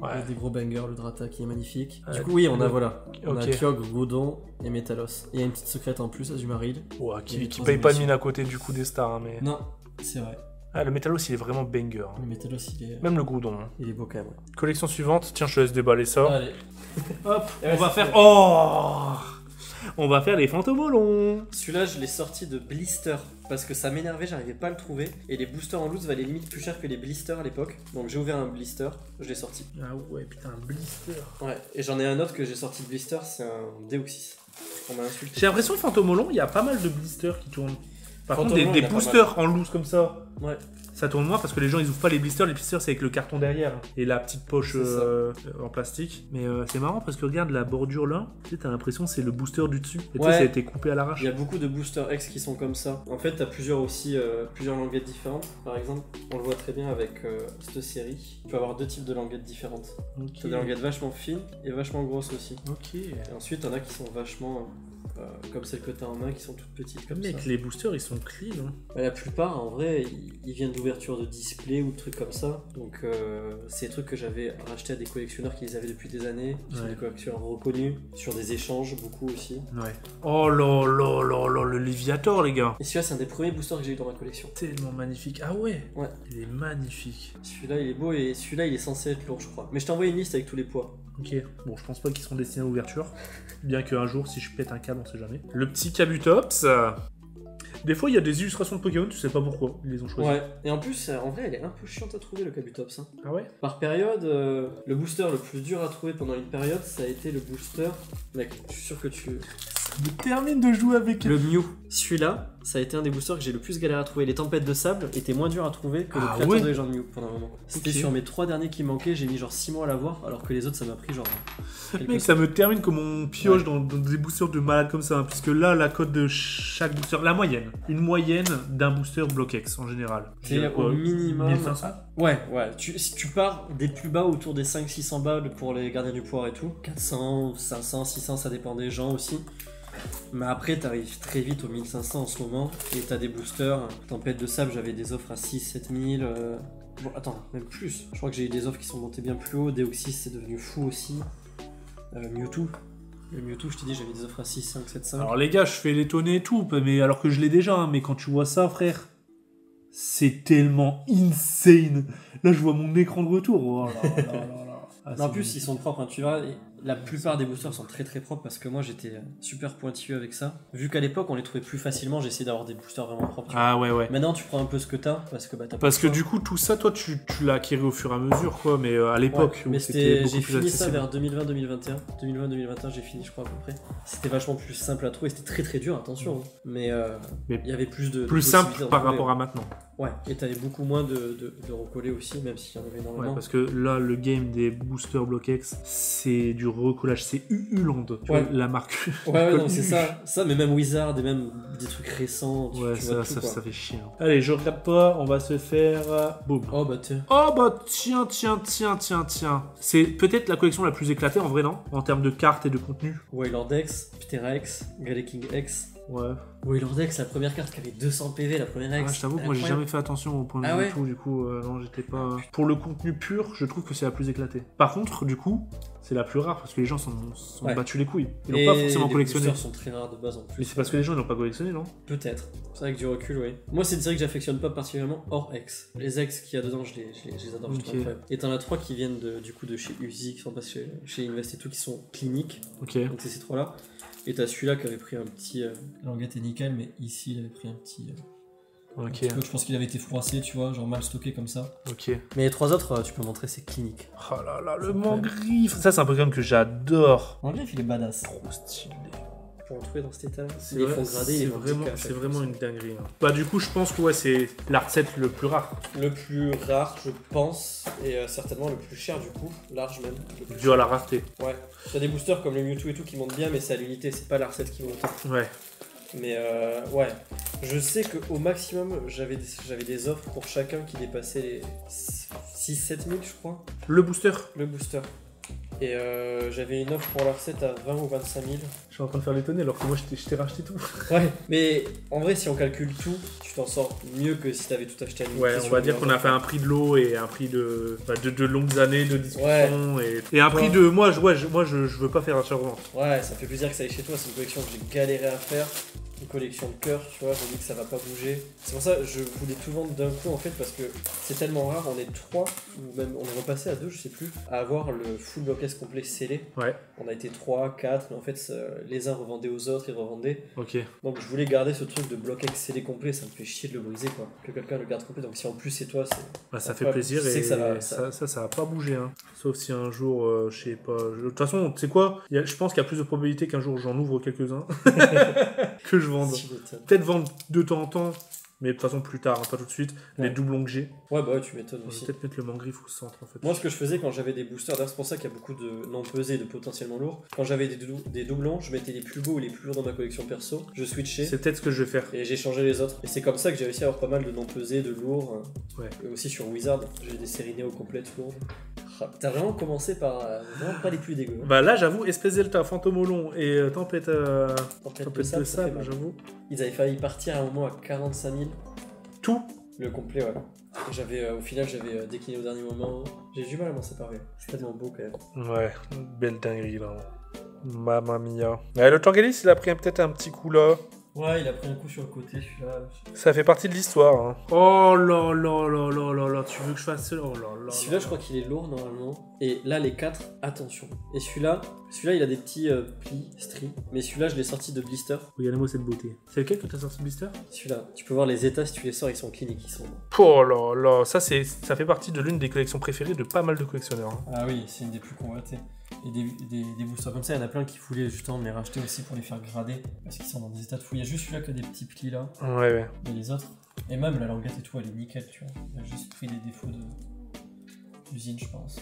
Speaker 3: Il y a
Speaker 1: Ouais.
Speaker 3: des gros bangers, le Drata qui est magnifique.
Speaker 1: Ouais,
Speaker 3: Du coup, oui, on a voilà. On a
Speaker 1: ok.
Speaker 3: Kyogre, Groudon et Métalos. Et il y a une petite secrète en plus, Azumarill.
Speaker 1: Ouais,
Speaker 3: Il y a des
Speaker 1: qui
Speaker 3: grosses
Speaker 1: paye pas de
Speaker 3: émissions.
Speaker 1: mine à côté du coup des stars. Hein, mais...
Speaker 3: Non, c'est vrai.
Speaker 1: Ah, le Métalos il est vraiment banger. Hein.
Speaker 3: Le Métalos,
Speaker 1: Même le Groudon. Hein.
Speaker 3: il est beau quand même. Ouais.
Speaker 1: Collection suivante, tiens, je te laisse déballer ça.
Speaker 3: Allez.
Speaker 1: Hop,
Speaker 3: Et ouais,
Speaker 1: on va
Speaker 3: c'est
Speaker 1: faire.
Speaker 3: fait.
Speaker 1: Oh On va faire les fantomolons.
Speaker 3: Celui-là, je l'ai sorti de blister parce que ça m'énervait, j'arrivais pas à le trouver. Et les boosters en loose valaient limite plus cher que les blisters à l'époque. Donc j'ai ouvert un blister, je l'ai sorti.
Speaker 1: Ah ouais, putain, un blister.
Speaker 3: Ouais, et j'en ai un autre que j'ai sorti de blister, c'est un Deoxys. On m'a insulté.
Speaker 1: J'ai l'impression que fantomolon, il y a pas mal de blisters qui tournent. Par contre,
Speaker 3: Fantomolon,
Speaker 1: des
Speaker 3: il y en a pas
Speaker 1: boosters en loose comme ça.
Speaker 3: Ouais.
Speaker 1: Ça tourne moins parce que les gens ils ouvrent pas les blisters. Les blisters c'est avec le carton derrière et la petite poche
Speaker 3: C'est ça.
Speaker 1: en plastique. Mais c'est marrant parce que regarde la bordure là, tu sais, t'as l'impression que c'est le booster du dessus. Et tu sais,
Speaker 3: Ouais.
Speaker 1: ça a été coupé à
Speaker 3: Il
Speaker 1: l'arrache.
Speaker 3: y a beaucoup de boosters X qui sont comme ça. En fait, t'as plusieurs aussi, plusieurs languettes différentes. Par exemple, on le voit très bien avec cette série. Tu peux avoir deux types de languettes différentes.
Speaker 1: Ok.
Speaker 3: T'as des languettes vachement fines et vachement grosses aussi.
Speaker 1: Ok.
Speaker 3: Et ensuite, t'en as qui sont vachement comme celles que t'as en main, qui sont toutes petites comme
Speaker 1: Mec,
Speaker 3: ça.
Speaker 1: les boosters ils sont clean. Hein.
Speaker 3: Bah, la plupart, en vrai, ils viennent d'ouverture de display ou de trucs comme ça. Donc, c'est des trucs que j'avais racheté à des collectionneurs qui les avaient depuis des années. Qui sont
Speaker 1: Ouais.
Speaker 3: des collectionneurs reconnus. Sur des échanges, beaucoup aussi.
Speaker 1: Ouais. Oh là là là là, le Léviator les gars.
Speaker 3: Et celui-là, c'est un des premiers boosters que j'ai eu dans ma collection.
Speaker 1: Tellement magnifique. Ah ouais.
Speaker 3: Ouais.
Speaker 1: Il est magnifique.
Speaker 3: Celui-là, il est beau et celui-là, il est censé être lourd, je crois. Mais je t'ai envoyé une liste avec tous les poids.
Speaker 1: Ok, bon, je pense pas qu'ils seront destinés à l'ouverture. Bien qu'un jour, si je pète un câble, on sait jamais. Le petit Kabutops. Des fois, il y a des illustrations de Pokémon, tu sais pas pourquoi ils les ont choisies.
Speaker 3: Ouais. Et en plus, en vrai, elle est un peu chiante à trouver, le Kabutops. Hein.
Speaker 1: Ah ouais.
Speaker 3: Par période, le booster le plus dur à trouver pendant une période, ça a été le booster. Mec, je suis sûr que tu.
Speaker 1: Je termine de jouer avec...
Speaker 3: Le Mew. Celui-là, ça a été un des boosters que j'ai le plus galéré à trouver. Les tempêtes de sable étaient moins dures à trouver que le
Speaker 1: Ah
Speaker 3: créateur
Speaker 1: ouais.
Speaker 3: de légende Mew pendant un moment. C'était
Speaker 1: Ok.
Speaker 3: sur mes 3 derniers qui manquaient, j'ai mis genre 6 mois à l'avoir, alors que les autres ça m'a pris genre.
Speaker 1: Mec, ça me termine comme on pioche dans des boosters de malade comme ça, hein, puisque là, la cote de chaque booster, la moyenne, une moyenne d'un booster BlockX en général.
Speaker 3: C'est
Speaker 1: Je dirais
Speaker 3: au
Speaker 1: quoi,
Speaker 3: minimum.
Speaker 1: 1500.
Speaker 3: Ouais. Si tu pars des plus bas autour des 500-600 balles pour les gardiens du pouvoir et tout, 400, 500, 600, ça dépend des gens aussi. Mais après, t'arrives très vite aux 1500 en ce moment, et t'as des boosters. Tempête de sable, j'avais des offres à 6-7000. Bon, attends, même plus. Je crois que j'ai eu des offres qui sont montées bien plus haut. Deoxys, c'est devenu fou aussi. Mewtwo. Le Mewtwo, je t'ai dit, j'avais des offres à 6, 5, 7, 5.
Speaker 1: Alors les gars, je fais l'étonner et tout, mais alors que je l'ai déjà, hein, mais quand tu vois ça, frère, c'est tellement insane. Là, je vois mon écran de retour. Oh là là là là. Ah,
Speaker 3: En
Speaker 1: c'est
Speaker 3: plus, ils sont propres, hein, tu verras. La plupart des boosters sont très très propres parce que moi j'étais super pointilleux avec ça. Vu qu'à l'époque on les trouvait plus facilement, j'ai essayé d'avoir des boosters vraiment propres. tu vois.
Speaker 1: Ah ouais, ouais.
Speaker 3: Maintenant tu prends un peu ce que t'as parce que bah t'as pas
Speaker 1: Parce
Speaker 3: le
Speaker 1: que
Speaker 3: choix.
Speaker 1: du coup, tout ça, toi, tu l'as acquis au fur et à mesure, quoi, mais à
Speaker 3: Ouais,
Speaker 1: l'époque, où
Speaker 3: mais
Speaker 1: c'était beaucoup
Speaker 3: j'ai
Speaker 1: plus
Speaker 3: fini ça
Speaker 1: accessible.
Speaker 3: vers 2020-2021. 2020-2021 j'ai fini je crois à peu près. C'était vachement plus simple à trouver, c'était très très dur, attention. Hein. Mais
Speaker 1: Mais
Speaker 3: il y avait plus de
Speaker 1: Plus
Speaker 3: possibilités
Speaker 1: simple
Speaker 3: de
Speaker 1: par
Speaker 3: recoller,
Speaker 1: rapport à maintenant.
Speaker 3: Ouais, et t'avais beaucoup moins de recoller aussi, même s'il y en avait
Speaker 1: Ouais,
Speaker 3: énormément.
Speaker 1: parce que là, le game des boosters BlockX, c'est du recollage, c'est Uland. Tu
Speaker 3: Ouais.
Speaker 1: vois, la marque.
Speaker 3: Ouais, non, c'est ça, mais même Wizard et même des trucs récents.
Speaker 1: Ouais,
Speaker 3: tu vois
Speaker 1: ça,
Speaker 3: tout, quoi.
Speaker 1: ça fait chier. hein. Allez, je regarde pas, on va se faire. Boum.
Speaker 3: Oh bah tiens.
Speaker 1: Oh bah tiens. C'est peut-être la collection la plus éclatée en vrai, non? En termes de cartes et de contenu.
Speaker 3: Wailord X, Ptera X, Galaking X.
Speaker 1: Ouais.
Speaker 3: Wailord X, la première carte qui avait 200 PV, la première
Speaker 1: Ah,
Speaker 3: X.
Speaker 1: je t'avoue que moi j'ai jamais fait attention au point de
Speaker 3: Ah
Speaker 1: vue
Speaker 3: ouais
Speaker 1: et tout, du coup, non, j'étais pas. Pour le contenu pur, je trouve que c'est la plus éclatée. Par contre, du coup, c'est la plus rare parce que les gens sont
Speaker 3: Ouais.
Speaker 1: battus les couilles. Ils
Speaker 3: Et
Speaker 1: l'ont pas forcément
Speaker 3: les
Speaker 1: collectionné.
Speaker 3: boosters sont très rares de base en
Speaker 1: Mais
Speaker 3: plus.
Speaker 1: c'est parce que les gens ils l'ont pas collectionné, non?
Speaker 3: Peut-être. C'est vrai que du recul, oui. Moi, c'est une série que j'affectionne pas particulièrement hors X. Les X qu'il y a dedans, je les adore, je
Speaker 1: Ok.
Speaker 3: trouve incroyables. Et t'en as 3 qui viennent du coup de chez Uzi, qui sont pas chez Invest et tout, qui sont cliniques.
Speaker 1: Ok.
Speaker 3: Donc c'est ces 3 là. Et t'as celui-là qui avait pris un petit. Languette est nickel, mais ici il avait pris un petit.
Speaker 1: Ok.
Speaker 3: petit peu, je pense qu'il avait été froissé, tu vois, genre mal stocké comme ça.
Speaker 1: Ok.
Speaker 3: Mais les 3 autres, tu peux montrer, c'est clinique.
Speaker 1: Oh là là, le
Speaker 3: Ça
Speaker 1: mangriffe. Ça, c'est un Pokémon que j'adore.
Speaker 3: En griffe, il est badass.
Speaker 1: Trop stylé.
Speaker 3: Pour en trouver dans cet état-là.
Speaker 1: C'est
Speaker 3: Ils
Speaker 1: vrai,
Speaker 3: font grader,
Speaker 1: c'est
Speaker 3: ils vont
Speaker 1: vraiment,
Speaker 3: ticker à chaque
Speaker 1: c'est
Speaker 3: fois.
Speaker 1: vraiment une dinguerie. hein. Bah du coup, je pense que ouais, c'est l'art-set le plus rare.
Speaker 3: Le plus rare, je pense, et certainement le plus cher du coup, large même. Le plus
Speaker 1: Dû à la rareté.
Speaker 3: Ouais. T'as des boosters comme le Mewtwo et tout qui montent bien, mais c'est à l'unité, c'est pas l'Arcet qui monte.
Speaker 1: Ouais.
Speaker 3: Mais ouais. Je sais qu'au maximum, j'avais des offres pour chacun qui dépassaient les 6-7 000, je crois,
Speaker 1: Le booster.
Speaker 3: le booster. Et j'avais une offre pour l'Arcet à 20 ou 25 000.
Speaker 1: Je suis en train de faire l'étonner alors que moi je t'ai racheté tout.
Speaker 3: Ouais. Mais en vrai, si on calcule tout, tu t'en sors mieux que si t'avais tout acheté à l'unité.
Speaker 1: Ouais, on
Speaker 3: sur
Speaker 1: va
Speaker 3: le
Speaker 1: dire
Speaker 3: meilleur
Speaker 1: qu'on a
Speaker 3: offre.
Speaker 1: fait un prix de l'eau et un prix de longues années de discussion et un prix
Speaker 3: Ouais.
Speaker 1: de moi je veux pas faire achat-revente.
Speaker 3: Ouais, ça fait plaisir que ça aille chez toi, c'est une collection que j'ai galéré à faire, une collection de cœur, tu vois, j'ai dit que ça va pas bouger. C'est pour ça que je voulais tout vendre d'un coup en fait, parce que c'est tellement rare, on est 3, ou même on est repassé à 2, je sais plus, à avoir le full blockage complet scellé.
Speaker 1: Ouais.
Speaker 3: On a été 3, 4, mais en fait les uns revendaient aux autres, ils revendaient.
Speaker 1: Ok.
Speaker 3: Donc je voulais garder ce truc de blockage scellé complet, ça me fait chier de le briser quoi, que quelqu'un le garde complet. Donc si en plus c'est toi, c'est...
Speaker 1: Bah, ça
Speaker 3: Ouais,
Speaker 1: fait plaisir
Speaker 3: je sais
Speaker 1: et
Speaker 3: que ça va-
Speaker 1: ça va pas bouger. Hein. Sauf si un jour, je sais pas. De toute façon, tu sais quoi je pense qu'il y a plus de probabilité qu'un jour j'en ouvre quelques-uns que je vende.
Speaker 3: Si, m'étonnes.
Speaker 1: Peut-être vendre de temps en temps, mais de toute façon plus tard, hein, pas tout de suite.
Speaker 3: Ouais.
Speaker 1: Les doublons que j'ai.
Speaker 3: Ouais bah ouais, tu m'étonnes
Speaker 1: On va
Speaker 3: aussi.
Speaker 1: peut-être mettre le mangriffe au centre en fait.
Speaker 3: Moi, ce que je faisais quand j'avais des boosters, d'ailleurs, c'est pour ça qu'il y a beaucoup de non pesés et de potentiellement lourds. Quand j'avais des doublons, je mettais les plus beaux ou les plus lourds dans ma collection perso, je switchais
Speaker 1: C'est peut-être ce que je vais faire.
Speaker 3: et j'ai changé les autres. Et c'est comme ça que j'ai réussi à avoir pas mal de non pesés, de lourds.
Speaker 1: Ouais.
Speaker 3: Et aussi sur Wizard, j'ai des séries néo complètes lourdes. Ah, t'as vraiment commencé par vraiment pas les plus dégueux. Hein.
Speaker 1: Bah là, j'avoue, Espèce Delta, Fantomolon et Tempête,
Speaker 3: Tempête
Speaker 1: tempête de
Speaker 3: ça fait
Speaker 1: sable,
Speaker 3: mal.
Speaker 1: j'avoue.
Speaker 3: Ils avaient failli partir à un moment à 45 000,
Speaker 1: Tout.
Speaker 3: le complet, ouais. Et j'avais, au final, j'avais décliné au dernier moment. J'ai du mal à m'en séparer. C'est tellement beau quand même.
Speaker 1: Ouais, belle dinguerie là. Mamma mia. Ouais, le Tangelis, il a pris peut-être un petit coup là.
Speaker 3: Ouais, il a pris un coup sur le côté, celui-là.
Speaker 1: Ça fait partie de l'histoire. Hein. Oh là là là là là là, tu veux que je fasse cela? Oh là là.
Speaker 3: Celui-là, je crois qu'il est lourd normalement. Et là, les 4, attention. Et celui-là, il a des petits plis, stries. Mais celui-là, je l'ai sorti de blister.
Speaker 1: Regardez-moi cette beauté. C'est lequel que t'as sorti blister?
Speaker 3: Celui-là, tu peux voir les états si tu les sors, ils sont cliniques, ils sont.
Speaker 1: Oh là là, ça fait partie de l'une des collections préférées de pas mal de collectionneurs. Hein.
Speaker 3: Ah oui, c'est une des plus convoitées. Et des boosters comme ça, il y en a plein qui voulaient justement me les racheter aussi pour les faire grader. Parce qu'ils sont dans des états de fou. Il y a juste celui-là qui a des petits plis là.
Speaker 1: Ouais.
Speaker 3: Mais les autres. Et même la languette et tout, elle est nickel, tu vois. Il a juste pris des défauts d'usine, je pense.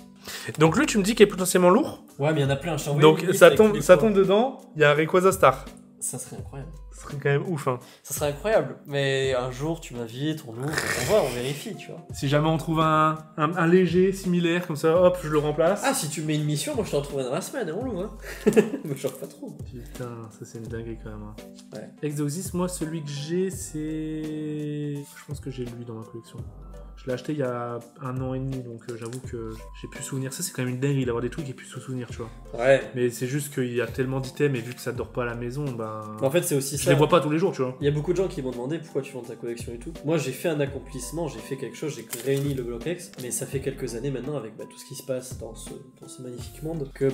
Speaker 1: Donc lui, tu me dis qu'il est potentiellement lourd.
Speaker 3: Ouais, mais il y en a plein. Je t'ai envoyé
Speaker 1: Donc
Speaker 3: une liste
Speaker 1: ça
Speaker 3: avec tous
Speaker 1: tombe,
Speaker 3: les
Speaker 1: ça
Speaker 3: poids.
Speaker 1: tombe dedans, il y a un Rayquaza Star.
Speaker 3: Ça serait incroyable.
Speaker 1: Ce serait quand même ouf, hein.
Speaker 3: Ça serait incroyable. Mais un jour, tu m'invites, on ouvre, on voit, on vérifie, tu vois.
Speaker 1: Si jamais on trouve un léger, similaire, comme ça, hop, je le remplace.
Speaker 3: Ah, si tu mets une mission, moi je t'en trouverai dans la semaine, et on l'ouvre. Hein. Mais je pas trop.
Speaker 1: Putain, ça c'est une dinguerie quand même. Hein.
Speaker 3: Ouais.
Speaker 1: Exoxys, moi celui que j'ai, c'est... Je pense que j'ai lui dans ma collection. Je l'ai acheté il y a 1 an et demi, donc j'avoue que j'ai plus souvenir. Ça c'est quand même une dinguerie d'avoir des trucs et plus sous souvenir, tu vois.
Speaker 3: Ouais.
Speaker 1: Mais c'est juste qu'il y a tellement d'items et vu que ça dort pas à la maison, ben...
Speaker 3: En fait, c'est aussi
Speaker 1: je
Speaker 3: ça.
Speaker 1: les vois pas tous les jours, tu vois.
Speaker 3: Il y a beaucoup de gens qui m'ont demandé pourquoi tu vends ta collection et tout. Moi, j'ai fait un accomplissement, j'ai fait quelque chose, j'ai réuni le Bloquex, mais ça fait quelques années maintenant avec tout ce qui se passe dans ce magnifique monde que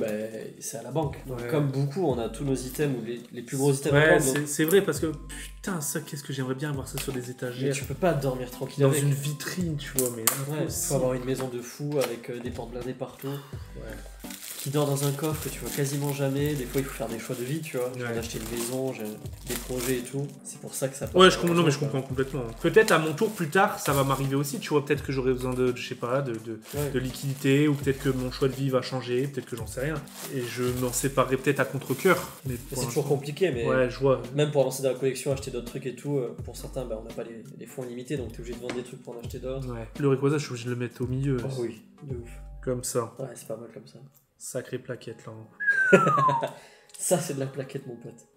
Speaker 3: c'est à la banque. Donc,
Speaker 1: Ouais.
Speaker 3: comme beaucoup, on a tous nos items ou les plus gros items à
Speaker 1: Ouais,
Speaker 3: vendre. Donc...
Speaker 1: c'est vrai parce que putain, ça, qu'est-ce que j'aimerais bien avoir ça sur des
Speaker 3: Mais
Speaker 1: étagères.
Speaker 3: tu peux pas dormir tranquille
Speaker 1: Dans
Speaker 3: avec.
Speaker 1: une vitrine, tu vois, mais
Speaker 3: Ouais, faut avoir une maison de fou avec des portes blindées partout.
Speaker 1: Ouais.
Speaker 3: Qui dort dans un coffre que tu vois quasiment jamais. Des fois, il faut faire des choix de vie, tu vois. J'ai
Speaker 1: Ouais.
Speaker 3: acheté une maison, j'ai des projets et tout. C'est pour ça que ça.
Speaker 1: Ouais, non, mais je comprends complètement. Peut-être à mon tour plus tard, ça va m'arriver aussi, tu vois. Peut-être que j'aurai besoin de je sais pas, de
Speaker 3: Ouais.
Speaker 1: liquidité, ou peut-être que mon choix de vie va changer, peut-être que j'en sais rien. Et je m'en séparerai peut-être à contre-cœur. Mais pour
Speaker 3: C'est toujours
Speaker 1: l'instant-
Speaker 3: compliqué, mais
Speaker 1: Ouais, je vois.
Speaker 3: même pour avancer dans la collection, acheter d'autres trucs et tout, pour certains, on n'a pas les fonds limités, donc t'es obligé de vendre des trucs pour en acheter d'autres.
Speaker 1: Ouais. Le Rayquaza, je suis obligé de le mettre au milieu.
Speaker 3: Oh oui, de ouf.
Speaker 1: Comme ça.
Speaker 3: Ouais, c'est pas mal comme ça.
Speaker 1: Sacrée plaquette, là.
Speaker 3: Ça, c'est de la plaquette, mon pote.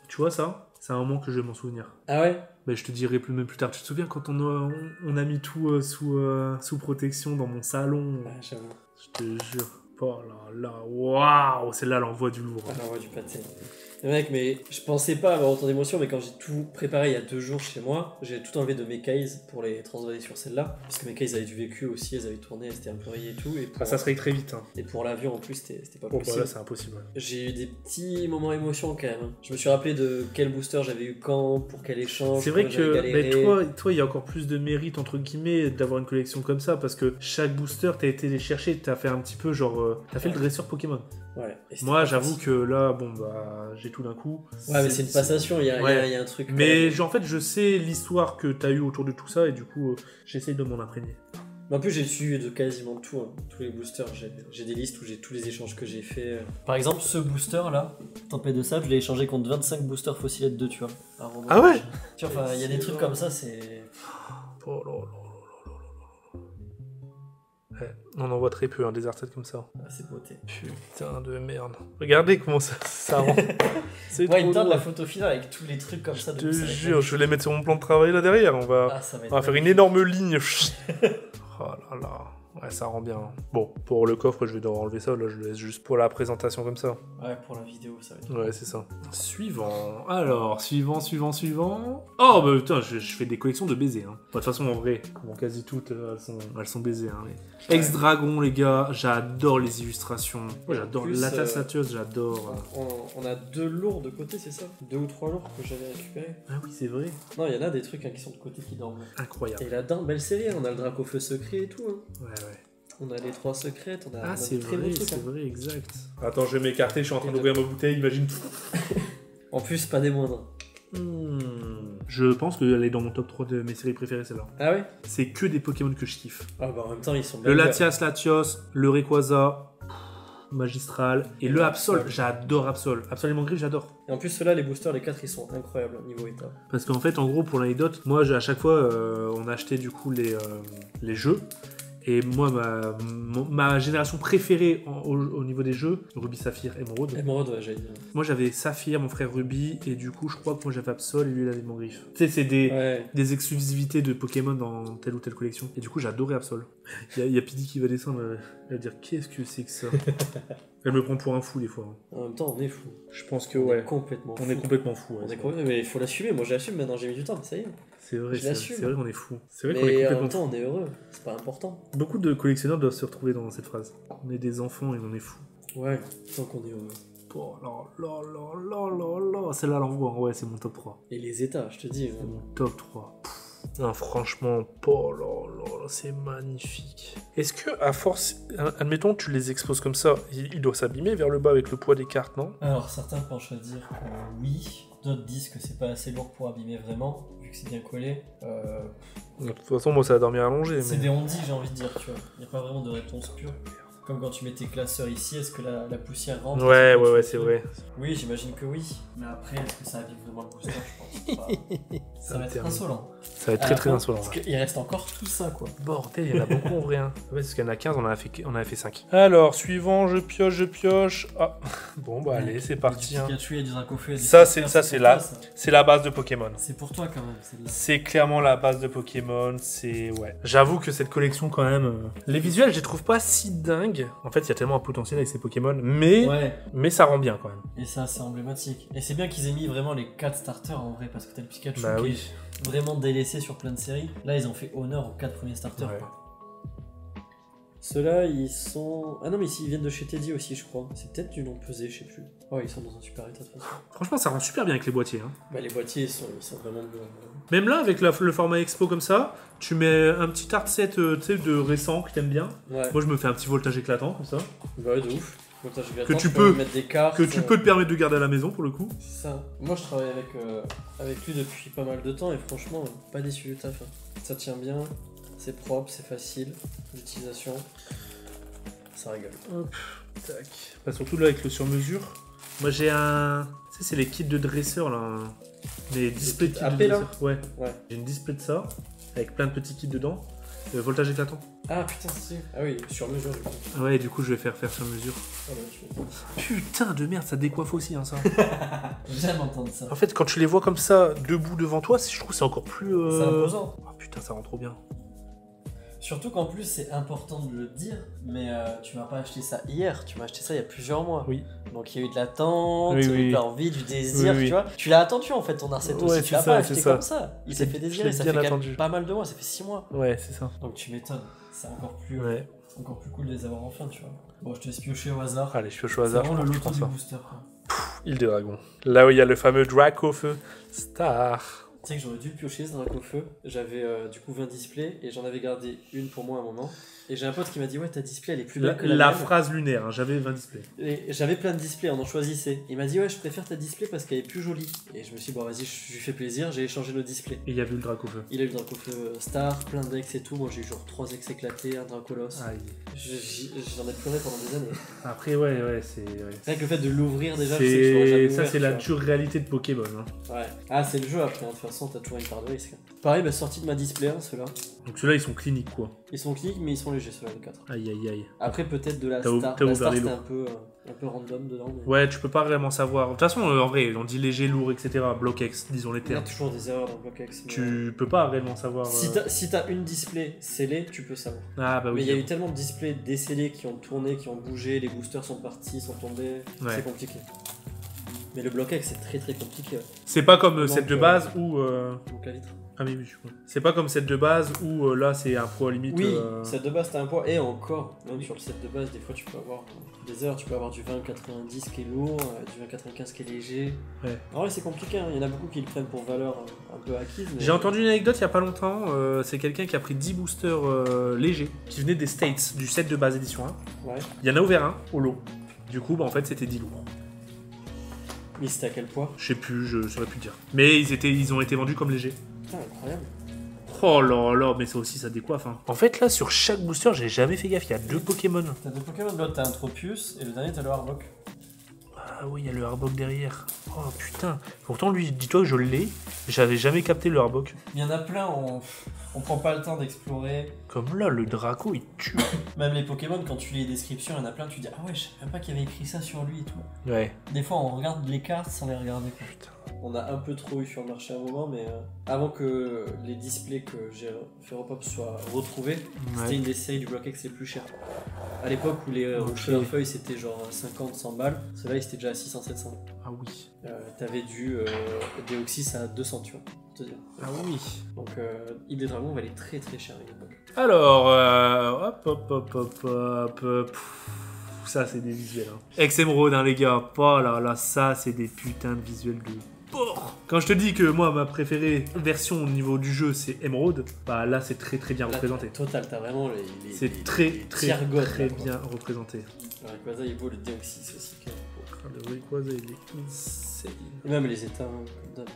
Speaker 1: Tu vois ça? C'est un moment que je vais m'en souvenir.
Speaker 3: Ah ouais?
Speaker 1: Mais je te dirai même plus tard. Tu te souviens quand on a mis tout sous protection dans mon salon?
Speaker 3: Ouais, j'avoue.
Speaker 1: Je te jure. Oh là là, waouh! Celle-là, elle envoie du lourd.
Speaker 3: Ah, j'envoie du pâté. Mais mec, mais je pensais pas avoir autant d'émotions, mais quand j'ai tout préparé il y a 2 jours chez moi, j'ai tout enlevé de mes cases pour les transvaler sur celle-là. Parce que mes cases avaient du vécu aussi, elles avaient tourné, elles s'étaient un peu rayées et tout. Et pour,
Speaker 1: Ah, ça serait très vite. Hein.
Speaker 3: et pour l'avion en plus, c'était pas
Speaker 1: Oh,
Speaker 3: possible.
Speaker 1: bah là, c'est impossible. Ouais.
Speaker 3: J'ai eu des petits moments émotion quand même. Je me suis rappelé de quel booster j'avais eu quand, pour quel échange.
Speaker 1: C'est vrai
Speaker 3: comment j'avais
Speaker 1: que
Speaker 3: galéré.
Speaker 1: toi, il y a encore plus de mérite, entre guillemets, d'avoir une collection comme ça, parce que chaque booster, t'as été les chercher, t'as fait un petit peu genre... t'as fait le dresseur Pokémon.
Speaker 3: Ouais. Et c'était
Speaker 1: Moi,
Speaker 3: pas
Speaker 1: j'avoue
Speaker 3: facile.
Speaker 1: que là, bon, bah, j'ai tout d'un coup.
Speaker 3: Ouais, mais c'est une passation, il y a,
Speaker 1: Ouais.
Speaker 3: il y a un truc.
Speaker 1: Mais en fait, je sais l'histoire que t'as eu autour de tout ça, et du coup, j'essaye de m'en imprégner.
Speaker 3: Mais en plus, j'ai su de quasiment tout, hein. Tous les boosters. J'ai des listes où j'ai tous les échanges que j'ai fait. Par exemple, ce booster là, Tempête de Sable, je l'ai échangé contre 25 boosters fossilettes 2, tu vois.
Speaker 1: Ah ouais?
Speaker 3: Tu vois, enfin, il y a des trucs comme ça, c'est.
Speaker 1: Oh là là là là là là. Ouais, on en voit très peu, hein, des artètes comme ça.
Speaker 3: Ah, c'est beauté.
Speaker 1: Putain de merde. Regardez comment ça rend. C'est
Speaker 3: Ouais, il
Speaker 1: trop
Speaker 3: me tarde
Speaker 1: drôle.
Speaker 3: la photo finale avec tous les trucs comme ça.
Speaker 1: Je te jure, je vais les mettre sur mon plan de travail là derrière. On va
Speaker 3: Ah, ça va être.
Speaker 1: On va faire une énorme ligne. Oh là là. Ouais, ça rend bien. Bon, pour le coffre, je vais devoir enlever ça. Là, je le laisse juste pour la présentation comme ça.
Speaker 3: Ouais, pour la vidéo, ça va être.
Speaker 1: Ouais, c'est ça. Suivant. Alors, suivant. Oh, bah putain, je fais des collections de baisers. Hein. Bah, de toute façon, en vrai, bon, quasi toutes, elles sont baisées. Hein, mais... Ex-Dragon, les gars, j'adore les illustrations. Moi, j'adore
Speaker 3: plus,
Speaker 1: l'Atlas Latios, j'adore.
Speaker 3: On a 2 lourds de côté, c'est ça? 2 ou 3 lourds que j'avais récupérés.
Speaker 1: Ah oui, c'est vrai.
Speaker 3: Non, il y en a des trucs qui sont de côté qui dorment.
Speaker 1: Incroyable.
Speaker 3: Et là-dedans, belle série, hein. On a le Dracofeu secret et tout. Hein.
Speaker 1: Ouais.
Speaker 3: On a les 3 secrètes, on a
Speaker 1: Ah,
Speaker 3: un
Speaker 1: c'est
Speaker 3: très beau
Speaker 1: vrai,
Speaker 3: truc,
Speaker 1: c'est
Speaker 3: hein.
Speaker 1: vrai, exact. Attends, je vais m'écarter, je suis en train d'ouvrir ma bouteille, imagine.
Speaker 3: En plus, pas des moindres.
Speaker 1: Je pense qu'elle est dans mon top 3 de mes séries préférées, celle-là.
Speaker 3: Ah ouais?
Speaker 1: C'est que des Pokémon que je kiffe.
Speaker 3: Ah bah en même temps, ils sont
Speaker 1: Le
Speaker 3: bien.
Speaker 1: Latias Latios, le Rayquaza, magistral, et le Absol, j'adore Absol. Absol et Mangriffe, j'adore.
Speaker 3: Et en plus, ceux-là, les boosters, les 4, ils sont incroyables niveau état.
Speaker 1: Parce qu'en fait, en gros, pour l'anecdote, moi, à chaque fois, on achetait du coup les jeux. Et moi, ma génération préférée au niveau des jeux, Ruby, Saphir, Émeraude.
Speaker 3: Émeraude, ouais, j'allais dire.
Speaker 1: Moi, j'avais Saphir, mon frère Ruby, et du coup, je crois que moi j'avais Absol et lui, il avait Mangriffe. Tu sais, c'est des exclusivités de Pokémon dans telle ou telle collection. Et du coup, j'adorais Absol. Il y a Pidi qui va descendre, elle va dire qu'est-ce que c'est que ça. Elle me prend pour un fou des fois. Hein.
Speaker 3: En même temps, on est fou.
Speaker 1: Je pense que
Speaker 3: On est complètement
Speaker 1: on
Speaker 3: fou.
Speaker 1: est complètement fou. Ouais,
Speaker 3: On est
Speaker 1: c'est
Speaker 3: complètement- Mais il faut l'assumer. Moi, j'assume maintenant, j'ai mis du temps, mais ça y est.
Speaker 1: C'est vrai,
Speaker 3: Je l'assume.
Speaker 1: c'est vrai qu'on est fou. C'est vrai qu'on est
Speaker 3: Mais en
Speaker 1: complètement
Speaker 3: même
Speaker 1: fou.
Speaker 3: temps, on est heureux. C'est pas important.
Speaker 1: Beaucoup de collectionneurs doivent se retrouver dans cette phrase. On est des enfants et on est fous.
Speaker 3: Ouais, tant qu'on est heureux.
Speaker 1: Oh là. Celle-là, l'envoie. Ouais, c'est mon top 3.
Speaker 3: Et les états, je te dis.
Speaker 1: C'est mon top 3. Non, franchement, oh là. Oh, c'est magnifique. Est-ce que, à force, admettons, tu les exposes comme ça, il doit s'abîmer vers le bas avec le poids des cartes, non?
Speaker 3: Alors certains penchent à dire que oui, d'autres disent que c'est pas assez lourd pour abîmer vraiment, vu que c'est bien collé.
Speaker 1: De toute façon, moi, ça va dormir allongé.
Speaker 3: C'est
Speaker 1: Mais...
Speaker 3: des on-dit, j'ai envie de dire, tu vois. Il n'y a pas vraiment de réponse pure. Comme quand tu mets tes classeurs ici, est-ce que la poussière rentre?
Speaker 1: Ouais, c'est vrai.
Speaker 3: Oui, j'imagine que oui. Mais après, est-ce que ça abîme vraiment le booster? Je pense pas. Ça va être insolent.
Speaker 1: Ça va être très insolent.
Speaker 3: Parce qu'il reste encore tout ça, quoi.
Speaker 1: Bordel, il y en a beaucoup en vrai. Hein. Ouais, parce qu'il y en a 15, on en a fait 5. Alors, suivant, je pioche. Ah, bon, bah allez, c'est parti. Hein.
Speaker 3: Pikachu et du Dracofeu.
Speaker 1: Ça, c'est la base de Pokémon.
Speaker 3: C'est pour toi, quand même.
Speaker 1: C'est clairement la base de Pokémon. C'est. Ouais. J'avoue que cette collection, quand même. Les visuels, je les trouve pas si dingues. En fait, il y a tellement un potentiel avec ces Pokémon. Mais ça rend bien, quand même.
Speaker 3: Et ça, c'est emblématique. Et c'est bien qu'ils aient mis vraiment les 4 starters en vrai, parce que t'as le Pikachu
Speaker 1: Bah
Speaker 3: qui
Speaker 1: oui.
Speaker 3: est vraiment délaissé sur plein de séries. Là, ils ont fait honneur aux 4 premiers starters.
Speaker 1: Ouais.
Speaker 3: Quoi. Ceux-là, ils sont. Ah non, mais ils viennent de chez Teddy aussi, je crois. C'est peut-être du non pesé, je sais plus. Ouais, ils sont dans un super état de toute façon.
Speaker 1: Franchement, ça rend super bien avec les boîtiers. Hein.
Speaker 3: Bah, les boîtiers, ils sont vraiment bien.
Speaker 1: Même là, avec le format expo comme ça, tu mets un petit art set de récent que t'aimes bien.
Speaker 3: Ouais.
Speaker 1: Moi, je me fais un petit voltage éclatant comme ça.
Speaker 3: Bah, ouais, de ouf.
Speaker 1: Que tu peux
Speaker 3: mettre des cartes.
Speaker 1: Que tu peux te permettre de garder à la maison pour le coup.
Speaker 3: C'est ça. Moi, je travaille avec lui depuis pas mal de temps et franchement, pas déçu du taf. Hein. Ça tient bien, c'est propre, c'est facile d'utilisation. Ça rigole.
Speaker 1: Hop, tac. Bah, surtout là avec le sur-mesure. Moi j'ai un. Tu sais, c'est les kits de dresseurs là. Les displays de kits
Speaker 3: AP,
Speaker 1: de
Speaker 3: là
Speaker 1: dresseurs. Ouais.
Speaker 3: Ouais.
Speaker 1: J'ai une display de ça, avec plein de petits kits dedans. Voltage éclatant.
Speaker 3: Ah putain, c'est. Ah oui, sur mesure du coup.
Speaker 1: Ouais, du coup je vais faire sur mesure.
Speaker 3: Ah bah,
Speaker 1: Putain de merde, ça décoiffe aussi hein, ça.
Speaker 3: J'aime entendre ça.
Speaker 1: En fait, quand tu les vois comme ça, debout devant toi, je trouve que c'est encore plus.
Speaker 3: C'est imposant.
Speaker 1: Oh, putain, ça rend trop bien.
Speaker 3: Surtout qu'en plus, c'est important de le dire, mais tu m'as pas acheté ça hier, tu m'as acheté ça il y a plusieurs mois.
Speaker 1: Oui.
Speaker 3: Donc il y a eu de l'attente,
Speaker 1: Oui,
Speaker 3: il y a eu
Speaker 1: oui.
Speaker 3: de l'envie, du désir,
Speaker 1: Oui.
Speaker 3: tu vois. Tu l'as attendu en fait ton Arceus
Speaker 1: Ouais,
Speaker 3: aussi, tu
Speaker 1: c'est
Speaker 3: l'as
Speaker 1: ça,
Speaker 3: pas acheté
Speaker 1: c'est ça.
Speaker 3: comme ça. Il s'est fait
Speaker 1: Je
Speaker 3: désirer,
Speaker 1: l'ai
Speaker 3: ça
Speaker 1: bien
Speaker 3: fait quand même
Speaker 1: attendu.
Speaker 3: pas mal de mois, ça fait 6 mois.
Speaker 1: Ouais, c'est ça.
Speaker 3: Donc tu m'étonnes, c'est encore plus cool de les avoir enfin, tu vois. Bon, je te laisse piocher au hasard.
Speaker 1: Allez, je pioche au
Speaker 3: C'est
Speaker 1: hasard.
Speaker 3: vraiment le
Speaker 1: je
Speaker 3: loto
Speaker 1: pense
Speaker 3: du
Speaker 1: pas.
Speaker 3: booster, quoi.
Speaker 1: Île des Dragons. Là où il y a le fameux Dracofeu Star.
Speaker 3: Tu sais que j'aurais dû le piocher ce Dracofeu. J'avais du coup 20 displays et j'en avais gardé une pour moi à un moment. Et j'ai un pote qui m'a dit ouais, ta display elle est plus belle que la
Speaker 1: La
Speaker 3: mienne.
Speaker 1: phrase lunaire, hein, j'avais 20 displays.
Speaker 3: Et j'avais plein de displays, on en choisissait. Il m'a dit ouais, je préfère ta display parce qu'elle est plus jolie. Et je me suis dit bon vas-y, je lui fais plaisir, j'ai échangé nos displays.
Speaker 1: Et il y avait eu le Dracofeu.
Speaker 3: Il a eu le Dracofeu Star, plein d'ex et tout. Moi j'ai eu genre 3 ex éclatés, un Dracolos.
Speaker 1: Aïe.
Speaker 3: J'en ai pleuré pendant des années.
Speaker 1: Après, ouais, c'est. Ouais.
Speaker 3: Rien que le fait de l'ouvrir déjà, je sais que je l'aurais jamais
Speaker 1: Ça,
Speaker 3: ouvert,
Speaker 1: c'est
Speaker 3: tu
Speaker 1: la
Speaker 3: vois.
Speaker 1: dure réalité de Pokémon. Hein.
Speaker 3: Ouais. Ah, c'est le jeu après, hein. De toute façon, t'as toujours une part de risque. Pareil, bah, sortie de ma display, hein, ceux-là.
Speaker 1: Donc ceux-là, ils sont cliniques, quoi.
Speaker 3: Ils sont clics, mais ils sont légers, ceux-là, les 4.
Speaker 1: Aïe, aïe, aïe.
Speaker 3: Après, peut-être de la
Speaker 1: T'as
Speaker 3: Star.
Speaker 1: ouvert
Speaker 3: La Star,
Speaker 1: les
Speaker 3: c'était
Speaker 1: lourds.
Speaker 3: un peu random dedans. Mais...
Speaker 1: Ouais, tu peux pas vraiment savoir. De toute façon, en vrai, on dit léger, lourd, etc. Bloc X, disons les
Speaker 3: Il y a
Speaker 1: termes.
Speaker 3: toujours des erreurs dans le bloc X. Mais...
Speaker 1: Tu peux pas réellement savoir.
Speaker 3: Si t'as une display scellée, tu peux savoir.
Speaker 1: Ah, bah oui.
Speaker 3: Mais il y a eu tellement de displays décellés qui ont tourné, qui ont bougé, les boosters sont partis, sont tombés.
Speaker 1: Ouais.
Speaker 3: C'est compliqué. Mais le bloc X, c'est très très compliqué.
Speaker 1: C'est pas comme
Speaker 3: Donc,
Speaker 1: cette de base où.
Speaker 3: Donc la vitre.
Speaker 1: Ah, mais oui, je crois. C'est pas comme cette de base où là, c'est un poids limite.
Speaker 3: Oui, set de base t'as un poids, et encore, même sur le set de base, des fois tu peux avoir des heures, tu peux avoir du 20-90 qui est lourd, du 20-95 qui est léger.
Speaker 1: Ouais.
Speaker 3: En vrai c'est compliqué, hein. Il y en a beaucoup qui le prennent pour valeur un peu acquise. Mais...
Speaker 1: J'ai entendu une anecdote il y a pas longtemps, c'est quelqu'un qui a pris 10 boosters légers, qui venaient des States, du set de base édition 1.
Speaker 3: Ouais.
Speaker 1: Il y en a ouvert un, au lot. Du coup, bah, en fait, c'était 10 lourds.
Speaker 3: Mais c'était à quel poids?
Speaker 1: Je sais plus, je saurais plus dire. Mais ils ont été vendus comme légers.
Speaker 3: Putain, incroyable.
Speaker 1: Oh là là, mais ça aussi, ça décoiffe. Hein. En fait, là, sur chaque booster, j'ai jamais fait gaffe, il y a 2 Pokémon.
Speaker 3: T'as deux Pokémon, l'autre t'as un Tropius, et le dernier t'as le Arbok.
Speaker 1: Ah oui, il y a le Arbok derrière. Oh putain. Pourtant, lui, dis-toi que je l'ai, j'avais jamais capté le Arbok.
Speaker 3: Il y en a plein, on prend pas le temps d'explorer.
Speaker 1: Comme là, le Draco, il tue.
Speaker 3: Même les Pokémon, quand tu lis les descriptions, il y en a plein, tu dis ah ouais, je savais même pas qu'il y avait écrit ça sur lui et tout.
Speaker 1: Ouais.
Speaker 3: Des fois, on regarde les cartes sans les regarder. Quoi.
Speaker 1: Putain.
Speaker 3: On a un peu trop eu sur le marché à un moment, mais avant que les displays que j'ai fait Repop soient retrouvés, c'était une des séries du bloc X les plus chères. À l'époque où les feuilles c'était genre 50-100 balles, ceux-là ils étaient déjà à 600-700.
Speaker 1: Ah oui.
Speaker 3: T'avais du Deoxys à 200, tu vois, pour te dire.
Speaker 1: Ah oui.
Speaker 3: Donc Île des Dragons valait très très cher à l'époque.
Speaker 1: Alors, hop. Ça, c'est des visuels. Hein. Ex-Emeraude, hein, les gars. Oh là là, ça, c'est des putains de visuels support. Quand je te dis que moi, ma préférée version au niveau du jeu, c'est Emerald, bah là, c'est très très bien représenté.
Speaker 3: Total, t'as vraiment
Speaker 1: C'est très
Speaker 3: tiers-gods,
Speaker 1: très
Speaker 3: là, quoi.
Speaker 1: bien représenté.
Speaker 3: Le Rayquaza, il vaut le Deoxys aussi. Quand même.
Speaker 1: Le Rayquaza, il est insane.
Speaker 3: Et même les états, hein, comme d'hab,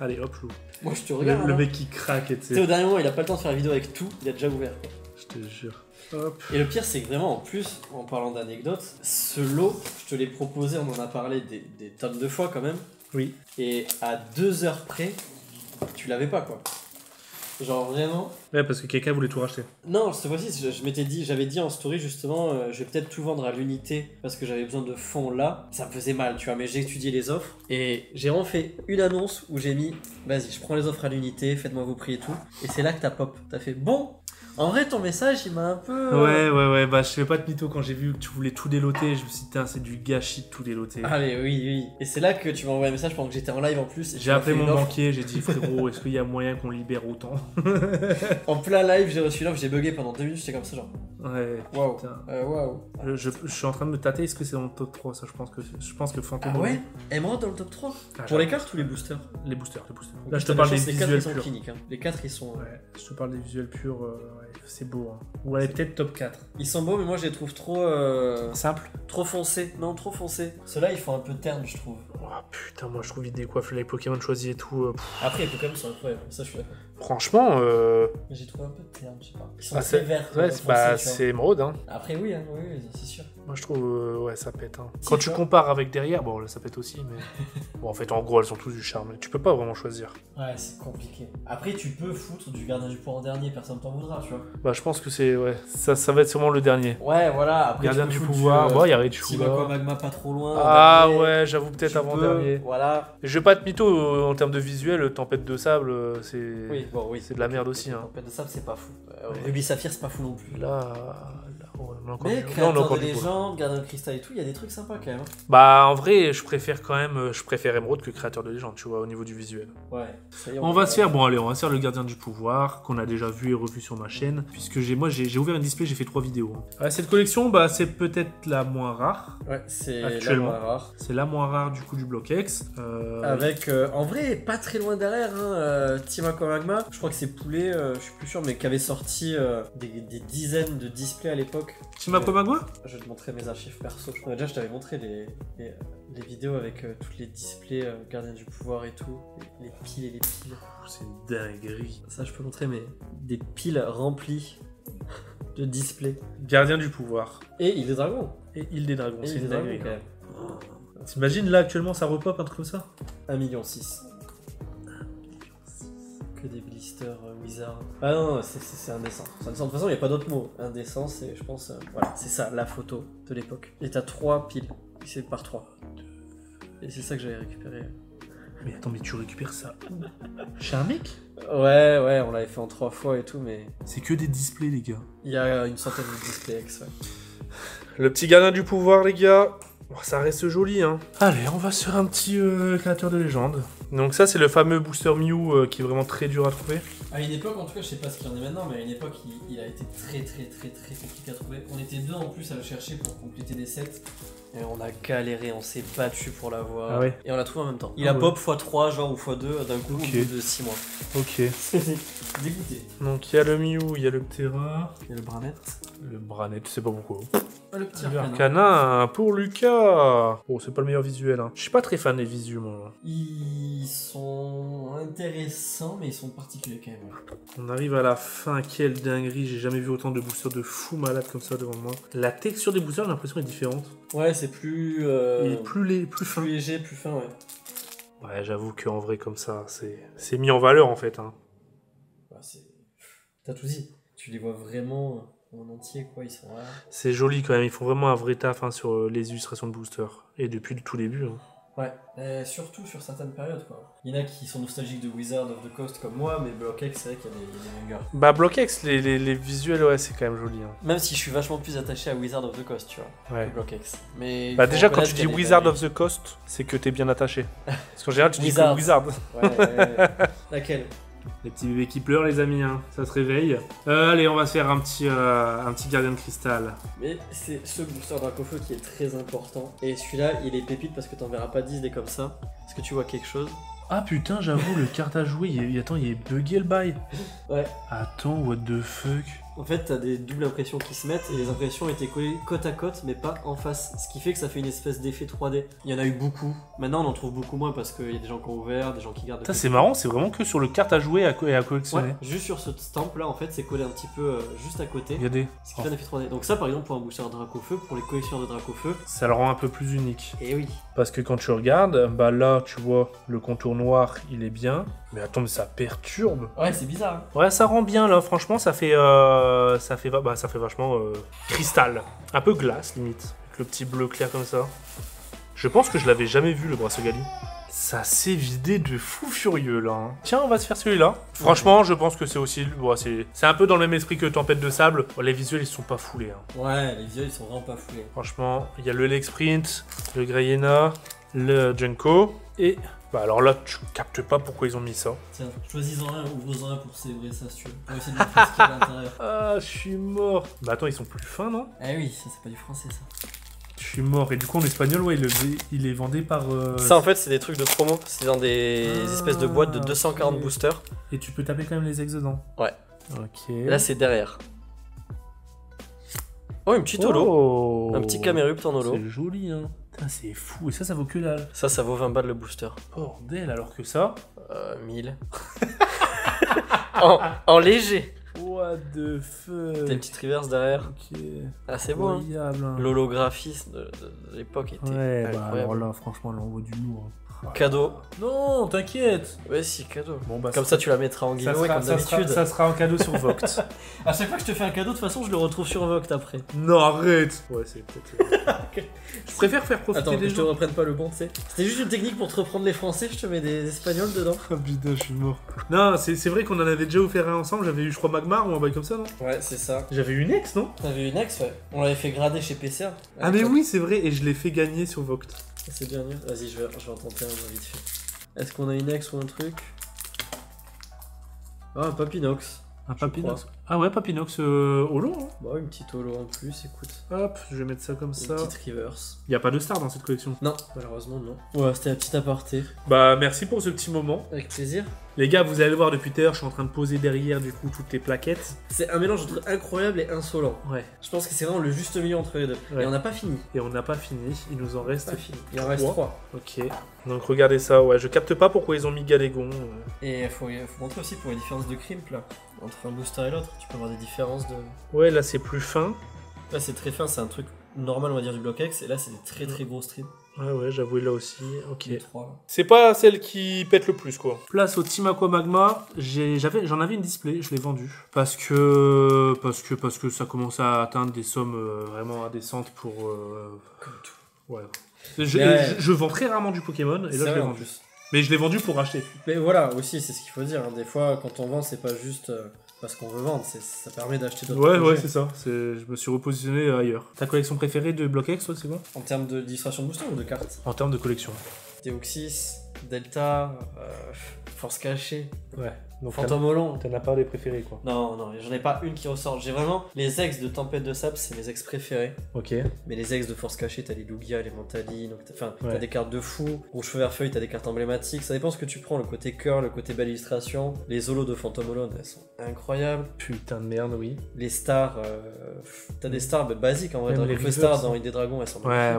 Speaker 1: Allez, hop, je
Speaker 3: moi je te regarde.
Speaker 1: le
Speaker 3: hein.
Speaker 1: mec qui craque, tu
Speaker 3: Tu sais,
Speaker 1: sais.
Speaker 3: au dernier moment, il a pas le temps de faire la vidéo avec tout, il a déjà ouvert. Quoi.
Speaker 1: Je te jure. Hop.
Speaker 3: Et le pire, c'est que vraiment, en plus, en parlant d'anecdotes, ce lot, je te l'ai proposé, on en a parlé des tonnes de fois quand même.
Speaker 1: Oui.
Speaker 3: Et à 2 heures près, tu l'avais pas quoi. Genre vraiment.
Speaker 1: Ouais, parce que quelqu'un voulait tout racheter.
Speaker 3: Non, cette fois-ci, je m'étais dit, j'avais dit en story justement, je vais peut-être tout vendre à l'unité parce que j'avais besoin de fonds là. Ça me faisait mal, tu vois, mais j'ai étudié les offres et j'ai vraiment fait une annonce où j'ai mis, vas-y, je prends les offres à l'unité, faites-moi vos prix et tout. Et c'est là que t'as pop. T'as fait bon. En vrai, ton message, il m'a un peu.
Speaker 1: Ouais, bah je fais pas de mytho quand j'ai vu que tu voulais tout déloter. Je me suis dit, putain, c'est du gâchis de tout déloter.
Speaker 3: Ah, mais oui. Et c'est là que tu m'as envoyé un message pendant que j'étais en live en plus. et tu
Speaker 1: J'ai
Speaker 3: m'as
Speaker 1: appelé
Speaker 3: fait
Speaker 1: mon
Speaker 3: une offre.
Speaker 1: banquier, j'ai dit, frérot, est-ce qu'il y a moyen qu'on libère autant?
Speaker 3: En plein live, j'ai reçu l'offre, j'ai bugué pendant 2 minutes, j'étais comme ça, genre.
Speaker 1: Ouais.
Speaker 3: Waouh.
Speaker 1: Putain.
Speaker 3: Waouh.
Speaker 1: Je suis en train de me tâter, est-ce que c'est dans le top 3? Ça, je pense que Fantôme.
Speaker 3: Ah ouais Emerald dans le top 3
Speaker 1: Ah,
Speaker 3: pour les cartes ou les boosters?
Speaker 1: Les boosters. Là,
Speaker 3: Donc,
Speaker 1: je te
Speaker 3: t'as
Speaker 1: parle
Speaker 3: la
Speaker 1: des
Speaker 3: chance, les 4
Speaker 1: visuels
Speaker 3: ils sont
Speaker 1: purs.
Speaker 3: cliniques. Hein. Les 4 ils sont.
Speaker 1: Ouais, je te parle des visuels purs, ouais, c'est beau. Hein. Ou allez, peut-être top 4.
Speaker 3: Ils sont beaux, mais moi je les trouve trop.
Speaker 1: Simple.
Speaker 3: Trop foncés. Non, trop foncés. Ceux-là ils font un peu terne, je trouve.
Speaker 1: Oh putain, moi je trouve ils décoiffent les Pokémon choisis et tout.
Speaker 3: Après, les Pokémon sont incroyables, ça je suis d'accord.
Speaker 1: Franchement,
Speaker 3: Mais j'ai trouvé un peu terne, je sais pas. Ils sont
Speaker 1: ah,
Speaker 3: très
Speaker 1: c'est-
Speaker 3: verts.
Speaker 1: ouais,
Speaker 3: foncés,
Speaker 1: bah,
Speaker 3: tu vois.
Speaker 1: c'est émeraude. Hein.
Speaker 3: Après, oui, c'est sûr.
Speaker 1: Moi je trouve, ouais, ça pète. Hein.
Speaker 3: Si,
Speaker 1: Quand
Speaker 3: tu
Speaker 1: tu
Speaker 3: vois.
Speaker 1: compares avec derrière, bon là ça pète aussi, mais. Bon, en fait, en gros, elles sont tous du charme. Tu peux pas vraiment choisir.
Speaker 3: Ouais, c'est compliqué. Après, tu peux foutre du gardien du poids en dernier, personne t'en voudra, tu vois.
Speaker 1: Bah, je pense que c'est. Ouais, ça va être sûrement le dernier.
Speaker 3: Ouais, voilà. Après,
Speaker 1: Gardien
Speaker 3: tu peux
Speaker 1: du
Speaker 3: foutre
Speaker 1: pouvoir,
Speaker 3: du,
Speaker 1: bon, il y a Raichu
Speaker 3: Petit
Speaker 1: là.
Speaker 3: Aqua Magma pas trop loin.
Speaker 1: Ah
Speaker 3: en dernier.
Speaker 1: ouais, j'avoue peut-être
Speaker 3: Tu
Speaker 1: avant-dernier.
Speaker 3: Voilà.
Speaker 1: Je vais pas être mytho en termes de visuel, Tempête de sable, c'est.
Speaker 3: Oui, bon, oui.
Speaker 1: C'est de la merde aussi. Hein.
Speaker 3: Tempête de sable, c'est pas fou.
Speaker 1: Ouais.
Speaker 3: Ruby Saphir, c'est pas fou non plus.
Speaker 1: Là, on a encore
Speaker 3: Mais
Speaker 1: du- là, on a
Speaker 3: créateur
Speaker 1: encore
Speaker 3: de
Speaker 1: du boulot.
Speaker 3: légende, gardien de cristal et tout, il y a des trucs sympas quand même. hein.
Speaker 1: Bah, en vrai, je préfère quand même. Je préfère Emerald que créateur de légende, tu vois, au niveau du visuel.
Speaker 3: Ouais. Ça y est,
Speaker 1: On va se faire, bon allez, on va se faire le gardien du pouvoir, qu'on a déjà vu et revu sur ma chaîne, puisque j'ai ouvert une display, j'ai fait 3 vidéos. hein. Cette collection, bah c'est peut-être la moins rare.
Speaker 3: Ouais, c'est
Speaker 1: Actuellement.
Speaker 3: la moins rare.
Speaker 1: C'est la moins rare du coup du bloc X.
Speaker 3: Avec, en vrai, pas très loin derrière, Team Aqua Magma. Je crois que c'est Poulet, je suis plus sûr, mais qui avait sorti des dizaines de displays à l'époque.
Speaker 1: Team Aqua Magma?
Speaker 3: Je vais te montrer mes archives perso. Déjà, je t'avais montré les vidéos avec tous les displays gardiens du pouvoir et tout. Les piles et les piles.
Speaker 1: C'est une dinguerie.
Speaker 3: Ça, je peux montrer des piles remplies de displays.
Speaker 1: Gardien du pouvoir.
Speaker 3: Et Île des Dragons.
Speaker 1: Et Île des Dragons,
Speaker 3: Et
Speaker 1: c'est
Speaker 3: Île
Speaker 1: une
Speaker 3: des Dragons,
Speaker 1: dinguerie.
Speaker 3: quand
Speaker 1: hein.
Speaker 3: même.
Speaker 1: T'imagines là actuellement ça repop un truc comme ça?
Speaker 3: 1,6 million. Que des blisters Wizard. Ah non, c'est indécent. C'est indécent. De toute façon, il n'y a pas d'autre mot. Indécent, c'est, je pense, voilà, c'est ça, la photo de l'époque. Et t'as 3 piles. C'est par 3. Et c'est ça que j'avais récupéré.
Speaker 1: Mais attends, mais tu récupères ça où? Chez un mec?
Speaker 3: Ouais, on l'avait fait en 3 fois et tout, mais
Speaker 1: C'est que des displays, les gars.
Speaker 3: il y a une centaine de displays X, ouais.
Speaker 1: Le petit gardien du pouvoir, les gars. Oh, ça reste joli, hein. Allez, on va sur un petit créateur de légende. Donc ça, c'est le fameux booster Mew qui est vraiment très dur à trouver.
Speaker 3: À une époque, en tout cas, je sais pas ce qu'il en est maintenant, mais à une époque, il a été très compliqué à trouver. On était 2 en plus à le chercher pour compléter des sets. Et on a galéré, on s'est battu pour l'avoir.
Speaker 1: Ah ouais.
Speaker 3: Et on l'a trouvé en même temps. Il
Speaker 1: Ah
Speaker 3: a
Speaker 1: ouais.
Speaker 3: pop x3, genre, ou x2 d'un coup,
Speaker 1: Ok.
Speaker 3: au bout de 6 mois.
Speaker 1: Ok.
Speaker 3: Dégoûté.
Speaker 1: Donc il y a le Mew, il y a le Ptera,
Speaker 3: Il y a le Branet.
Speaker 1: le Branet, tu sais pas pourquoi.
Speaker 3: Le petit
Speaker 1: Le
Speaker 3: Arcana.
Speaker 1: Arcana pour Lucas. Bon, c'est pas le meilleur visuel. Hein. Je suis pas très fan des visuels, moi.
Speaker 3: Ils sont intéressants, mais ils sont particuliers quand même.
Speaker 1: On arrive à la fin, quelle dinguerie. J'ai jamais vu autant de boosters de fou malade comme ça devant moi. La texture des boosters, j'ai l'impression, est différente.
Speaker 3: Ouais, c'est plus.
Speaker 1: Il est plus fin.
Speaker 3: plus léger, plus fin, ouais.
Speaker 1: Ouais, j'avoue qu'en vrai, comme ça, c'est mis en valeur en fait. Hein.
Speaker 3: Ouais, c'est. T'as tout dit. Tu les vois vraiment en entier, quoi. Ils sont là.
Speaker 1: C'est joli quand même, ils font vraiment un vrai taf hein, sur les illustrations de boosters. Et depuis le tout début. Hein.
Speaker 3: Ouais, surtout sur certaines périodes, quoi. Il y en a qui sont nostalgiques de Wizard of the Coast comme moi, mais Block X, c'est vrai qu'il y a des bangers.
Speaker 1: Bah, Block X, les visuels, ouais, c'est quand même joli. Hein.
Speaker 3: Même si je suis vachement plus attaché à Wizard of the Coast, tu vois,
Speaker 1: Ouais.
Speaker 3: que Block X. Mais
Speaker 1: Bah,
Speaker 3: faut
Speaker 1: déjà, quand
Speaker 3: reconnaître
Speaker 1: tu
Speaker 3: qu'il
Speaker 1: dis
Speaker 3: y a des
Speaker 1: Wizard
Speaker 3: dingueries.
Speaker 1: of the Coast, c'est que t'es bien attaché. Parce qu'en général, tu dis
Speaker 3: Wizard.
Speaker 1: que Wizard.
Speaker 3: Ouais. Laquelle?
Speaker 1: Les petits bébés qui pleurent, les amis, hein. Ça se réveille. Allez, on va se faire un petit gardien de cristal.
Speaker 3: Mais c'est ce booster Dracofeu qui est très important. Et celui-là, il est pépite parce que t'en verras pas 10 des comme ça. Est-ce que tu vois quelque chose?
Speaker 1: Ah putain, j'avoue, le carte à jouer, attends, il est bugué le bail.
Speaker 3: Ouais.
Speaker 1: Attends, what the fuck.
Speaker 3: En fait, t'as des doubles impressions qui se mettent et les impressions étaient collées côte à côte mais pas en face. Ce qui fait que ça fait une espèce d'effet 3D. Il y en a eu beaucoup. Maintenant, on en trouve beaucoup moins parce qu'il y a des gens qui ont ouvert, des gens qui gardent.
Speaker 1: Ça, c'est marrant, c'est vraiment que sur le carte à jouer et à collectionner.
Speaker 3: Ouais, juste sur ce stamp là, en fait, c'est collé un petit peu juste à côté.
Speaker 1: Regardez.
Speaker 3: Ce qui fait un effet 3D. Donc, ça, par exemple, pour un booster Dracofeu, pour les collectionneurs de Dracofeu.
Speaker 1: Ça le rend un peu plus unique.
Speaker 3: Et oui.
Speaker 1: Parce que quand tu regardes, bah là, tu vois, le contour noir, il est bien. Mais attends, mais ça perturbe.
Speaker 3: Ouais, c'est bizarre. Hein.
Speaker 1: Ouais, ça rend bien là, franchement, ça fait vachement cristal. Un peu glace, limite. Avec le petit bleu clair comme ça. Je pense que je l'avais jamais vu, le Brassegali. Ça s'est vidé de fou furieux là. Hein. Tiens, on va se faire celui-là. Franchement, je pense que c'est aussi. Bon, c'est un peu dans le même esprit que Tempête de Sable. Bon, les visuels, ils sont pas foulés. Hein.
Speaker 3: Ouais, les visuels, ils sont vraiment pas foulés.
Speaker 1: Franchement, il y a le Lex Sprint, le Greyena, le Junko. Et. Bah alors là, tu captes pas pourquoi ils ont mis ça.
Speaker 3: Tiens, choisis-en un, ouvre-en un pour célébrer ça si tu veux. Pour essayer de montrer ce qu'il y a à l'intérieur.
Speaker 1: Ah, je suis mort. Bah attends, ils sont plus fins, non?
Speaker 3: Eh oui, ça c'est pas du français ça.
Speaker 1: Je suis mort. Et du coup, en espagnol, ouais, il est vendé par...
Speaker 3: Ça en fait, c'est des trucs de promo. C'est dans des espèces de boîtes de 240 boosters.
Speaker 1: Et tu peux taper quand même les ex dedans.
Speaker 3: Ouais.
Speaker 1: Ok.
Speaker 3: Et là, c'est derrière. Oh, une petite holo. Un petit Camerupt en holo.
Speaker 1: C'est joli, hein. Putain, c'est fou. Et ça vaut que dalle.
Speaker 3: Ça vaut 20 balles le booster.
Speaker 1: Bordel, alors que ça...
Speaker 3: 1000. en léger.
Speaker 1: What the fuck.
Speaker 3: T'as une petite reverse derrière.
Speaker 1: Ok.
Speaker 3: Ah, c'est beau, hein.
Speaker 1: Incroyable, hein.
Speaker 3: L'holographisme de l'époque était
Speaker 1: Ouais, bah
Speaker 3: incroyable.
Speaker 1: alors là, franchement, là, on voit du lourd.
Speaker 3: Cadeau.
Speaker 1: Non, t'inquiète.
Speaker 3: Ouais, si, cadeau.
Speaker 1: Bon, bah,
Speaker 3: Comme ça, tu la mettras en giveaway comme d'habitude.
Speaker 1: Ça sera un cadeau sur Voct.
Speaker 3: À chaque fois que je te fais un cadeau, de toute façon, je le retrouve sur Voct après.
Speaker 1: Non, arrête. Ouais, c'est peut-être... Je préfère faire profiter
Speaker 3: Attends,
Speaker 1: des
Speaker 3: je te
Speaker 1: gens.
Speaker 3: reprenne pas le bon, tu sais. C'était juste une technique pour te reprendre les français, je te mets des espagnols dedans.
Speaker 1: Oh putain, je suis mort. Non, c'est vrai qu'on en avait déjà offert un ensemble. J'avais eu, je crois, Magmar ou un bail comme ça, non?
Speaker 3: Ouais, c'est ça.
Speaker 1: J'avais eu une ex, non?
Speaker 3: T'avais une ex, ouais. On l'avait fait grader chez PCA.
Speaker 1: Ah, mais oui, c'est vrai. Et je l'ai fait gagner sur Voct.
Speaker 3: C'est bien mieux. Vas-y, je vais en tenter un vite fait. Est-ce qu'on a une ex ou un truc? Ah, un Papinox.
Speaker 1: Un Papinox. Ah ouais, Papinox holo. Hein.
Speaker 3: Bah, une petite holo en plus, écoute.
Speaker 1: Hop, je vais mettre ça comme
Speaker 3: Une
Speaker 1: ça.
Speaker 3: petite reverse.
Speaker 1: Il y a pas de star dans cette collection.
Speaker 3: Non, malheureusement, non. Ouais, c'était un petit aparté.
Speaker 1: Bah, merci pour ce petit moment.
Speaker 3: Avec plaisir.
Speaker 1: Les gars, vous allez le voir depuis tout à l'heure, je suis en train de poser derrière du coup toutes les plaquettes.
Speaker 3: C'est un mélange entre incroyable et insolent.
Speaker 1: Ouais.
Speaker 3: Je pense que c'est vraiment le juste milieu entre les deux.
Speaker 1: Ouais.
Speaker 3: Et on n'a pas fini.
Speaker 1: Et on n'a pas fini, il nous en reste.
Speaker 3: Pas fini. Il en reste 3.
Speaker 1: Ok. Donc regardez ça, ouais, je capte pas pourquoi ils ont mis Galégon.
Speaker 3: Et il faut montrer aussi pour les différences de crimp là. Entre un booster et l'autre, tu peux avoir des différences de.
Speaker 1: Ouais, là c'est plus fin.
Speaker 3: Là c'est très fin, c'est un truc normal on va dire du bloc X. Et là c'est des très très gros strips.
Speaker 1: Ouais, j'avoue là aussi. Ok.
Speaker 3: Les 3.
Speaker 1: C'est pas celle qui pète le plus quoi. Place au Team Aqua Magma, j'en avais une display, je l'ai vendue. Parce que ça commençait à atteindre des sommes vraiment indécentes pour.
Speaker 3: Comme tout.
Speaker 1: Ouais. Je vends très rarement du Pokémon et là je l'ai vendu. Mais je l'ai vendu pour acheter.
Speaker 3: Mais voilà, aussi c'est ce qu'il faut dire. Hein. Des fois quand on vend c'est pas juste parce qu'on veut vendre, ça permet d'acheter d'autres projets.
Speaker 1: Ouais, c'est ça. Je me suis repositionné ailleurs. Ta collection préférée de Block X, toi, c'est quoi?
Speaker 3: En termes d'illustration de booster ou de cartes?
Speaker 1: En termes de collection.
Speaker 3: Deoxys, Delta, Force cachée.
Speaker 1: Ouais. Donc
Speaker 3: Fantomolon.
Speaker 1: T'en as pas des préférés quoi.
Speaker 3: Non, j'en ai pas une qui ressort. J'ai vraiment les ex de Tempête de Sable, c'est mes ex préférés.
Speaker 1: Ok.
Speaker 3: Mais les ex de Force Cachée, t'as les Lugia, les Mentali, donc t'as
Speaker 1: Ouais.
Speaker 3: des cartes de fou. Rouge Feu Vert Feuille, t'as des cartes emblématiques. Ça dépend ce que tu prends, le côté cœur, le côté belle illustration. Les holos de Fantomolon, elles sont incroyables.
Speaker 1: Putain de merde, oui.
Speaker 3: Les stars, t'as des stars basiques en vrai.
Speaker 1: Même les
Speaker 3: Dracofeu
Speaker 1: Rivers,
Speaker 3: Star dans Idée Dragon, elles sont
Speaker 1: Ouais.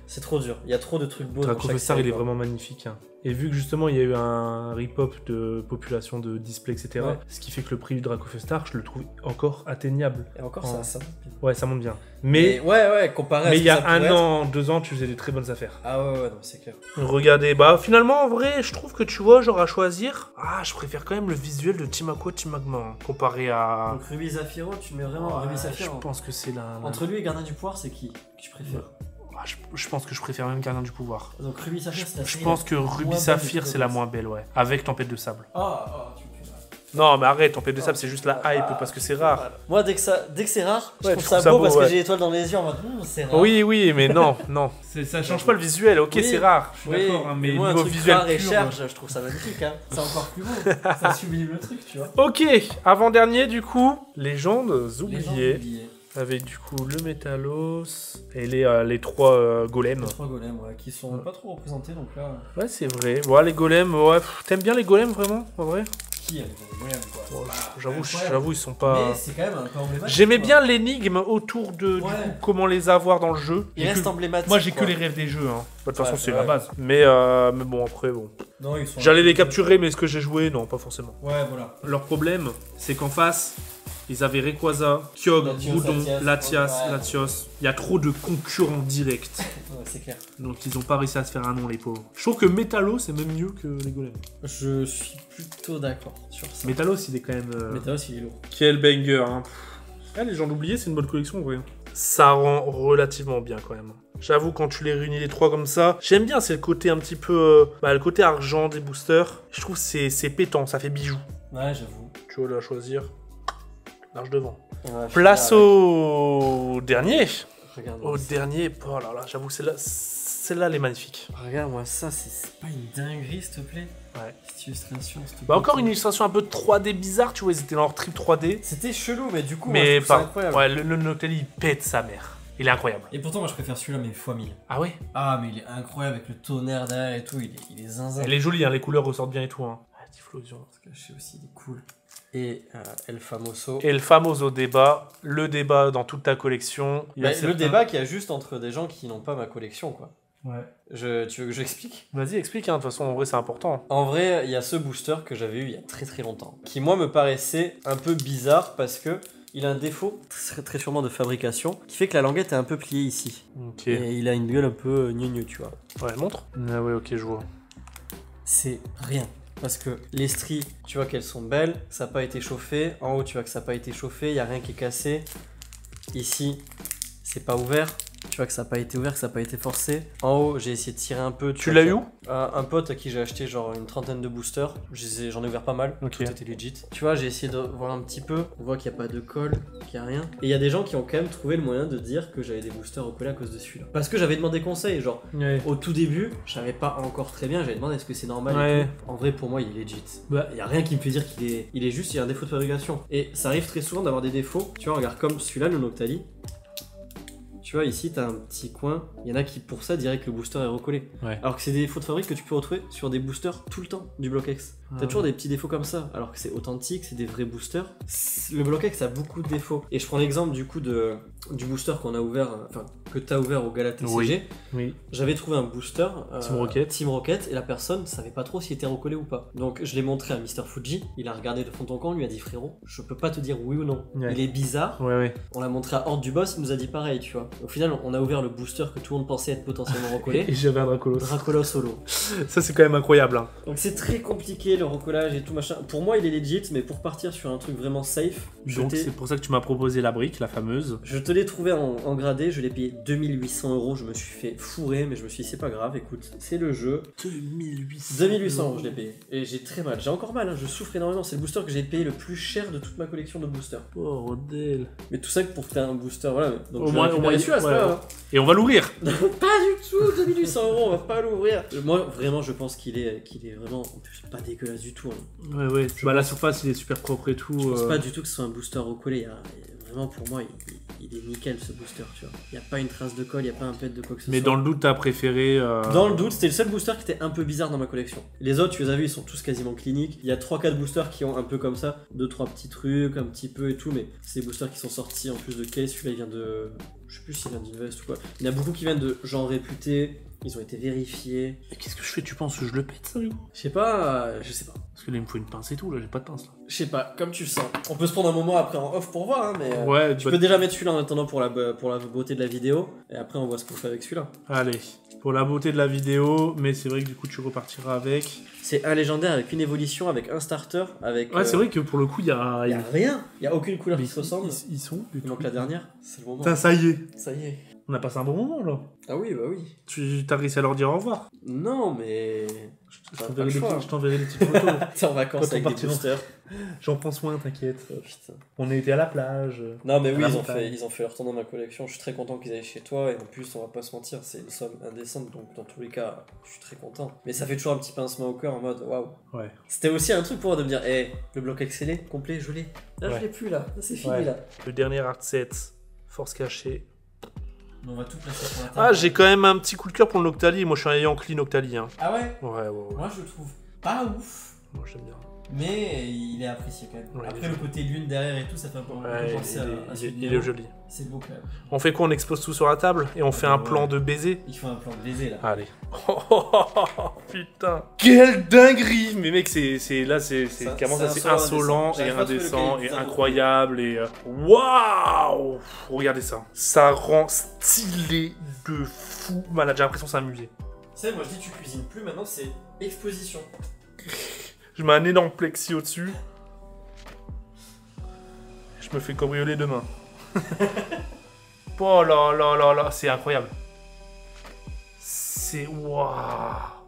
Speaker 3: C'est trop dur. Il y a trop de trucs beaux. dans
Speaker 1: Dracofeu
Speaker 3: chaque
Speaker 1: Star,
Speaker 3: série,
Speaker 1: il est
Speaker 3: quoi.
Speaker 1: vraiment magnifique. Hein. Et vu que justement il y a eu un rip-up de population de display, etc.,
Speaker 3: Ouais.
Speaker 1: ce qui fait que le prix du Dracofeu Star, je le trouve encore atteignable.
Speaker 3: Et encore
Speaker 1: Oh.
Speaker 3: ça.
Speaker 1: Ouais, ça monte bien. Mais
Speaker 3: ouais, comparé à ce
Speaker 1: il y
Speaker 3: que
Speaker 1: a
Speaker 3: ça pourrait
Speaker 1: un
Speaker 3: être.
Speaker 1: an, 2 ans, tu faisais des très bonnes affaires.
Speaker 3: Ah ouais, non, c'est clair.
Speaker 1: Regardez, bah finalement en vrai, je trouve que tu vois, genre à choisir, je préfère quand même le visuel de Team Aqua, Team Magma, hein, comparé à...
Speaker 3: Donc Ruby Zafiro, tu mets vraiment
Speaker 1: Ouais,
Speaker 3: Ruby
Speaker 1: je
Speaker 3: Saphir.
Speaker 1: pense que c'est la...
Speaker 3: Entre lui et Gardien du Pouvoir, c'est qui que tu préfères?
Speaker 1: Je pense que je préfère même Gardien du Pouvoir.
Speaker 3: Donc Ruby Saphir, c'est la
Speaker 1: Je
Speaker 3: série
Speaker 1: pense
Speaker 3: la
Speaker 1: que
Speaker 3: moins
Speaker 1: Ruby
Speaker 3: belle
Speaker 1: Saphir,
Speaker 3: de
Speaker 1: c'est la
Speaker 3: tous.
Speaker 1: moins belle, ouais. Avec Tempête de Sable.
Speaker 3: Ah, tu me fais mal.
Speaker 1: Non, mais arrête, Tempête de Sable, c'est juste la hype parce que c'est rare.
Speaker 3: Moi, dès que c'est rare, je
Speaker 1: Ouais,
Speaker 3: trouve
Speaker 1: tu
Speaker 3: ça
Speaker 1: trouves ça
Speaker 3: beau
Speaker 1: beau,
Speaker 3: parce
Speaker 1: ouais.
Speaker 3: que j'ai l'étoile dans les yeux en mode c'est rare.
Speaker 1: Oui, oui, mais non, non. Ça change pas le visuel, ok,
Speaker 3: Oui.
Speaker 1: c'est rare. Je suis
Speaker 3: Oui,
Speaker 1: d'accord, hein, mais
Speaker 3: moi, un
Speaker 1: niveau
Speaker 3: truc
Speaker 1: visuel
Speaker 3: rare et
Speaker 1: pur,
Speaker 3: cher, je trouve ça magnifique. Hein. C'est encore plus beau. Ça sublime le truc, tu vois.
Speaker 1: Ok, avant-dernier du coup, Légendes
Speaker 3: Les gens
Speaker 1: oubliées.
Speaker 3: oubliés.
Speaker 1: Avec du coup le Métalos et les trois golems.
Speaker 3: 3 golems, ouais, qui sont pas trop représentés, donc là...
Speaker 1: Ouais, c'est vrai. Ouais, les golems, ouais. T'aimes bien les golems vraiment, en vrai?
Speaker 3: Qui aime les golems, quoi.
Speaker 1: Bon,
Speaker 3: Incroyable.
Speaker 1: j'avoue, ils sont pas.
Speaker 3: Mais c'est quand même un peu emblématique.
Speaker 1: J'aimais
Speaker 3: quoi.
Speaker 1: bien l'énigme autour de du
Speaker 3: Ouais.
Speaker 1: coup, comment les avoir dans le jeu.
Speaker 3: Il
Speaker 1: J'ai
Speaker 3: reste
Speaker 1: que-
Speaker 3: emblématique.
Speaker 1: Moi, j'ai que
Speaker 3: quoi.
Speaker 1: les rêves des jeux. Hein. De toute façon,
Speaker 3: Ouais,
Speaker 1: c'est
Speaker 3: ouais.
Speaker 1: la base. Mais bon, après, bon.
Speaker 3: Non, ils sont...
Speaker 1: J'allais les capturer, mais est-ce que j'ai joué? Non, pas forcément.
Speaker 3: Ouais, voilà.
Speaker 1: Leur problème, c'est qu'en face, ils avaient Rayquaza, Kyogre,
Speaker 3: Latios,
Speaker 1: Groudon,
Speaker 3: Latias,
Speaker 1: Latias,
Speaker 3: ouais.
Speaker 1: Latios. Il y a trop de concurrents directs.
Speaker 3: Ouais, c'est clair.
Speaker 1: Donc ils ont pas réussi à se faire un nom, les pauvres. Je trouve que Métalos, c'est même mieux que les golems.
Speaker 3: Je suis plutôt d'accord sur ça.
Speaker 1: Métalos, il est quand même...
Speaker 3: Métalos, il est lourd.
Speaker 1: Quel banger, hein. Ah, les gens l'oublier, c'est une bonne collection, en vrai. Ça rend relativement bien, quand même. J'avoue, quand tu les réunis les trois comme ça, j'aime bien, c'est le côté un petit peu... le côté argent des boosters. Je trouve que c'est pétant, ça fait bijou.
Speaker 3: Ouais, j'avoue.
Speaker 1: Tu vois, là, à choisir, large devant.
Speaker 3: Ouais, je suis
Speaker 1: Place
Speaker 3: d'accord
Speaker 1: au dernier.
Speaker 3: avec- Regarde.
Speaker 1: Au dernier, oh là là, j'avoue, celle-là, elle est magnifique.
Speaker 3: Regarde-moi ça, c'est pas une dinguerie, s'il te plaît?
Speaker 1: Ouais.
Speaker 3: Cette illustration, s'il te plaît.
Speaker 1: Bah, encore une illustration un peu 3D bizarre, tu vois, ils étaient dans leur trip 3D.
Speaker 3: C'était chelou, mais du coup,
Speaker 1: Mais
Speaker 3: moi, je trouve ça incroyable.
Speaker 1: ouais, le Noctali, il pète sa mère. Il est incroyable.
Speaker 3: Et pourtant, moi, je préfère celui-là, mais fois 1000.
Speaker 1: Ah ouais?
Speaker 3: Ah, mais il est incroyable avec le tonnerre derrière et tout, il est zinzin.
Speaker 1: Elle est jolie, hein, les couleurs ressortent bien et tout. Hein. Ah, Typhlosion.
Speaker 3: Je sais aussi, il est cool. Et El Famoso.
Speaker 1: Et le famoso débat, le débat dans toute ta collection. Il y a
Speaker 3: Bah,
Speaker 1: certains-
Speaker 3: le débat qu'il y a juste entre des gens qui n'ont pas ma collection, quoi.
Speaker 1: Ouais.
Speaker 3: Tu veux que j'explique?
Speaker 1: Vas-y, explique, hein, de toute façon, en vrai, c'est important.
Speaker 3: En vrai, il y a ce booster que j'avais eu il y a très très longtemps, qui moi me paraissait un peu bizarre parce que il a un défaut, très sûrement de fabrication, qui fait que la languette est un peu pliée ici.
Speaker 1: Ok.
Speaker 3: Et il a une gueule un peu gneu, tu vois.
Speaker 1: Ouais, montre. Ah ouais, ok, je vois.
Speaker 3: C'est rien. Parce que les stries, tu vois qu'elles sont belles, ça n'a pas été chauffé. En haut, tu vois que ça n'a pas été chauffé, il n'y a rien qui est cassé. Ici, c'est pas ouvert. Tu vois que ça n'a pas été ouvert, que ça n'a pas été forcé. En haut, j'ai essayé de tirer un peu.
Speaker 1: Tu
Speaker 3: vois
Speaker 1: l'as
Speaker 3: que-
Speaker 1: eu où?
Speaker 3: Un pote à qui j'ai acheté genre une trentaine de boosters. J'en ai ouvert pas mal.
Speaker 1: Ok.
Speaker 3: Tout était legit. Tu vois, j'ai essayé de voir un petit peu. On voit qu'il n'y a pas de colle, qu'il n'y a rien. Et il y a des gens qui ont quand même trouvé le moyen de dire que j'avais des boosters recollés à cause de celui-là. Parce que j'avais demandé conseil. Genre,
Speaker 1: Ouais.
Speaker 3: au tout début, je savais pas encore très bien. J'avais demandé est-ce que c'est normal et
Speaker 1: Ouais.
Speaker 3: tout. En vrai, pour moi, il est legit.
Speaker 1: Bah.
Speaker 3: Il y a rien qui me fait dire il est juste, il y a un défaut de fabrication. Et ça arrive très souvent d'avoir des défauts. Tu vois, regarde comme celui-là, le Noctali. Tu vois, ici, t'as un petit coin. Il y en a qui, pour ça, diraient que le booster est recollé.
Speaker 1: Ouais.
Speaker 3: Alors que c'est des défauts de fabrique que tu peux retrouver sur des boosters tout le temps du Block-X. T'as toujours des petits défauts comme ça, alors que c'est authentique, c'est des vrais boosters. Le Block-X a beaucoup de défauts. Et je prends l'exemple du coup du booster qu'on a ouvert, enfin, que t'as ouvert au Gala TCG.
Speaker 1: Oui. Oui.
Speaker 3: J'avais trouvé un booster
Speaker 1: Team Rocket.
Speaker 3: Et la personne savait pas trop s'il était recollé ou pas. Donc je l'ai montré à Mr. Fuji, il a regardé de fond en comble, lui a dit frérot, je peux pas te dire oui ou non.
Speaker 1: Ouais.
Speaker 3: Il est bizarre.
Speaker 1: Ouais, ouais.
Speaker 3: On l'a montré à Horde du Boss, il nous a dit pareil, tu vois. Au final, on a ouvert le booster que tout le monde pensait être potentiellement recollé.
Speaker 1: Et j'avais un Dracolos.
Speaker 3: Dracolos solo.
Speaker 1: Ça, c'est quand même incroyable. Hein.
Speaker 3: Donc c'est très compliqué le recollage et tout machin. Pour moi, il est legit, mais pour partir sur un truc vraiment safe,
Speaker 1: Donc, c'est pour ça que tu m'as proposé la brique, la fameuse.
Speaker 3: je te l'ai trouvé en gradé, je l'ai payé 2800 €, je me suis fait fourrer, mais je me suis dit c'est pas grave, écoute, c'est le jeu.
Speaker 1: 2800.
Speaker 3: 2800 € je l'ai payé. Et j'ai très mal, j'ai encore mal, hein, je souffre énormément. C'est le booster que j'ai payé le plus cher de toute ma collection de boosters.
Speaker 1: Oh, Rodel.
Speaker 3: Mais tout ça que pour faire un booster, voilà. Donc
Speaker 1: Au
Speaker 3: je vais
Speaker 1: moins,
Speaker 3: récupérer celui-là, c'est
Speaker 1: ouais.
Speaker 3: pas grave, hein.
Speaker 1: Et on va l'ouvrir.
Speaker 3: Pas du tout, 2800 €, on va pas l'ouvrir. Moi, vraiment, je pense qu'il est vraiment en plus, pas dégueulasse du tout. Hein.
Speaker 1: Ouais, ouais. Bah, la surface, il est super propre et tout.
Speaker 3: Je pense pas du tout que ce soit un booster recollé. Vraiment, pour moi, il est nickel ce booster, tu vois. Il n'y a pas une trace de colle, il n'y a pas un pet de quoi que ce
Speaker 1: Mais
Speaker 3: soit.
Speaker 1: dans le doute, t'as préféré.
Speaker 3: Dans le doute, c'était le seul booster qui était un peu bizarre dans ma collection. Les autres, tu les as vus, ils sont tous quasiment cliniques. Il y a 3-4 boosters qui ont un peu comme ça, 2-3 petits trucs, un petit peu et tout, mais c'est des boosters qui sont sortis en plus de case. Celui-là, il vient de. Je sais plus s'il vient d'Invest ou quoi. Il y en a beaucoup qui viennent de gens réputés, ils ont été vérifiés.
Speaker 1: Mais qu'est-ce que je fais? Tu penses que je le pète, sérieux?
Speaker 3: Je sais pas, je sais pas.
Speaker 1: Parce que là, il me faut une pince et tout, là, j'ai pas de pince là.
Speaker 3: Je sais pas, comme tu le sens. On peut se prendre un moment après en off pour voir, hein, mais.
Speaker 1: Ouais,
Speaker 3: Tu peux déjà mettre celui-là en attendant pour la beauté de la vidéo, et après on voit ce qu'on fait avec celui-là.
Speaker 1: Allez, pour la beauté de la vidéo, mais c'est vrai que du coup, tu repartiras avec.
Speaker 3: C'est un légendaire avec une évolution, avec un starter, avec.
Speaker 1: Ouais, c'est vrai que pour le coup, il y a.
Speaker 3: Il y a rien, il y a aucune couleur
Speaker 1: Mais
Speaker 3: qui se ressemble.
Speaker 1: Ils sont.
Speaker 3: Il manque la dernière, c'est le moment.
Speaker 1: Putain, ça y est.
Speaker 3: Ça y est.
Speaker 1: On a passé un bon moment là.
Speaker 3: Ah oui, bah oui.
Speaker 1: Tu t'as réussi à leur dire au revoir.
Speaker 3: Non, mais...
Speaker 1: Je
Speaker 3: pas le choix.
Speaker 1: t'enverrai des petites photos.
Speaker 3: T'es en vacances
Speaker 1: Quand on
Speaker 3: avec des
Speaker 1: partira.
Speaker 3: boosters.
Speaker 1: J'en prends soin, t'inquiète.
Speaker 3: Oh, putain.
Speaker 1: On a été à la plage.
Speaker 3: Non, mais oui,
Speaker 1: La
Speaker 3: ils
Speaker 1: montagne.
Speaker 3: ont fait leur tour dans ma collection. Je suis très content qu'ils aillent chez toi. Et en plus, on va pas se mentir, c'est une somme indécente. Donc, dans tous les cas, je suis très content. Mais ça fait toujours un petit pincement au cœur en mode waouh.
Speaker 1: Ouais.
Speaker 3: C'était aussi un truc pour moi de me dire, hé, le bloc XLE complet, je l'ai. Là,
Speaker 1: Ouais.
Speaker 3: je l'ai plus là. Là, c'est fini
Speaker 1: Ouais.
Speaker 3: là.
Speaker 1: Le dernier art set, force cachée.
Speaker 3: On va tout placer sur la table.
Speaker 1: Ah, j'ai quand même un petit coup de cœur pour le Noctali. Moi, je suis un Yankee Noctali. Hein.
Speaker 3: Ah ouais?
Speaker 1: Ouais.
Speaker 3: Moi, je le trouve pas ouf.
Speaker 1: Moi, j'aime bien.
Speaker 3: Mais il est apprécié quand même.
Speaker 1: Ouais, il
Speaker 3: Après,
Speaker 1: est
Speaker 3: le côté lune derrière et tout, ça fait un peu
Speaker 1: Ouais,
Speaker 3: penser à ce
Speaker 1: il
Speaker 3: vidéo.
Speaker 1: est joli.
Speaker 3: C'est beau quand même.
Speaker 1: On fait quoi? On expose tout sur la table et on fait un
Speaker 3: Ouais.
Speaker 1: plan de baiser.
Speaker 3: Il faut un plan de baiser là.
Speaker 1: Allez. Putain. Quelle dinguerie. Mais mec, c'est
Speaker 3: Ça,
Speaker 1: comment
Speaker 3: c'est
Speaker 1: ça, c'est
Speaker 3: insolent,
Speaker 1: insolent
Speaker 3: indécent.
Speaker 1: et
Speaker 3: J'arrive pas à trouver
Speaker 1: indécent
Speaker 3: le
Speaker 1: et
Speaker 3: qualité.
Speaker 1: incroyable et waouh. Regardez ça. Ça rend stylé de fou malade. J'ai l'impression que c'est un musée.
Speaker 3: Tu sais, moi je dis tu cuisines plus, maintenant c'est exposition.
Speaker 1: Je mets un énorme plexi au-dessus. Je me fais cambrioler demain. Oh là là là là, c'est incroyable. C'est waouh,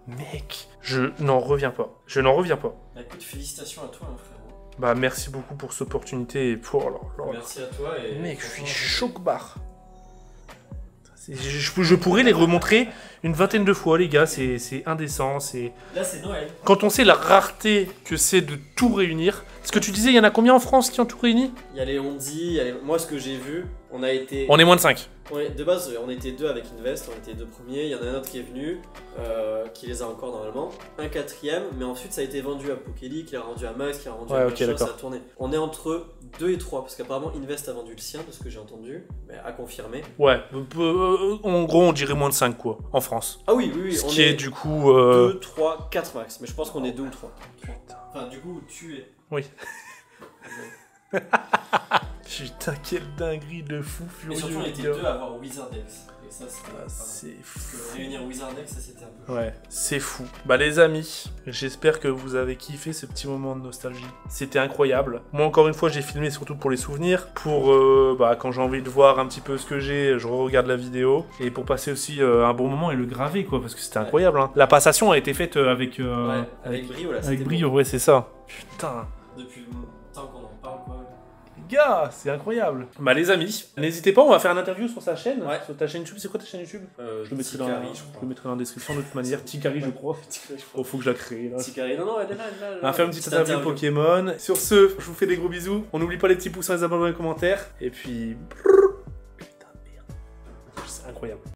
Speaker 1: mec. Je n'en reviens pas. Je n'en reviens pas.
Speaker 3: Bah écoute, félicitations à toi, mon frère.
Speaker 1: Bah merci beaucoup pour cette opportunité. Et oh là là là.
Speaker 3: Merci à toi et.
Speaker 1: Mec, je suis choc-barre. Je pourrais les remontrer une vingtaine de fois, les gars. C'est indécent.
Speaker 3: Là c'est Noël.
Speaker 1: Quand on sait la rareté que c'est de tout réunir. Ce que tu disais, il y en a combien en France qui ont tout réuni?
Speaker 3: Il y a les Ondi, il y a les... moi ce que j'ai vu, on a été.
Speaker 1: On est moins de 5.
Speaker 3: De base, on était deux avec Invest, on était deux premiers. Il y en a un autre qui est venu, qui les a encore normalement. Un quatrième, mais ensuite ça a été vendu à Pokélix, qui l'a rendu à Max, qui l'a rendu
Speaker 1: Ouais,
Speaker 3: à
Speaker 1: ok,
Speaker 3: machin,
Speaker 1: d'accord.
Speaker 3: ça a tourné. On est entre 2 et 3, parce qu'apparemment Invest a vendu le sien, de ce que j'ai entendu, mais à confirmer.
Speaker 1: Ouais, en gros, on dirait moins de 5 quoi, en France.
Speaker 3: Ah oui, oui, oui,
Speaker 1: Ce
Speaker 3: on
Speaker 1: qui est du coup.
Speaker 3: 2, 3, 4 max, mais je pense qu'on est 2 ou 3.
Speaker 1: Putain.
Speaker 3: Enfin, du coup, tu es.
Speaker 1: Oui. Putain, quelle dinguerie de fou
Speaker 3: Mais
Speaker 1: furieux.
Speaker 3: surtout, on était
Speaker 1: les gars.
Speaker 3: deux à avoir Wizardex. Et ça, c'était.
Speaker 1: Ah, c'est fou.
Speaker 3: Parce que réunir Wizardex, ça c'était un peu.
Speaker 1: Ouais, c'est fou. Bah les amis, j'espère que vous avez kiffé ce petit moment de nostalgie. C'était incroyable. Moi encore une fois j'ai filmé surtout pour les souvenirs. Pour quand j'ai envie de voir un petit peu ce que j'ai, je regarde la vidéo. Et pour passer aussi un bon moment et le graver quoi, parce que c'était incroyable. Hein. La passation a été faite avec...
Speaker 3: Ouais, avec brio là,
Speaker 1: avec
Speaker 3: c'était
Speaker 1: brio, ouais c'est ça. Putain.
Speaker 3: beau. Depuis le temps qu'on en parle, quoi.
Speaker 1: Les gars, c'est incroyable. Bah les amis, n'hésitez pas, on va faire une interview sur sa chaîne.
Speaker 3: Ouais.
Speaker 1: Sur ta chaîne YouTube, c'est quoi ta chaîne YouTube? Je le mettrai dans
Speaker 3: Tikari,
Speaker 1: la...
Speaker 3: je
Speaker 1: je
Speaker 3: crois.
Speaker 1: le mettrai dans la description de toute manière. Tikari, je crois. Oh, faut que je la crée là.
Speaker 3: Tikari, non, elle est là,
Speaker 1: On va faire une petite interview Pokémon. Sur ce, je vous fais des gros bisous. On n'oublie pas les petits pouces, les abonnements et les commentaires. Et puis... Putain de merde. C'est incroyable.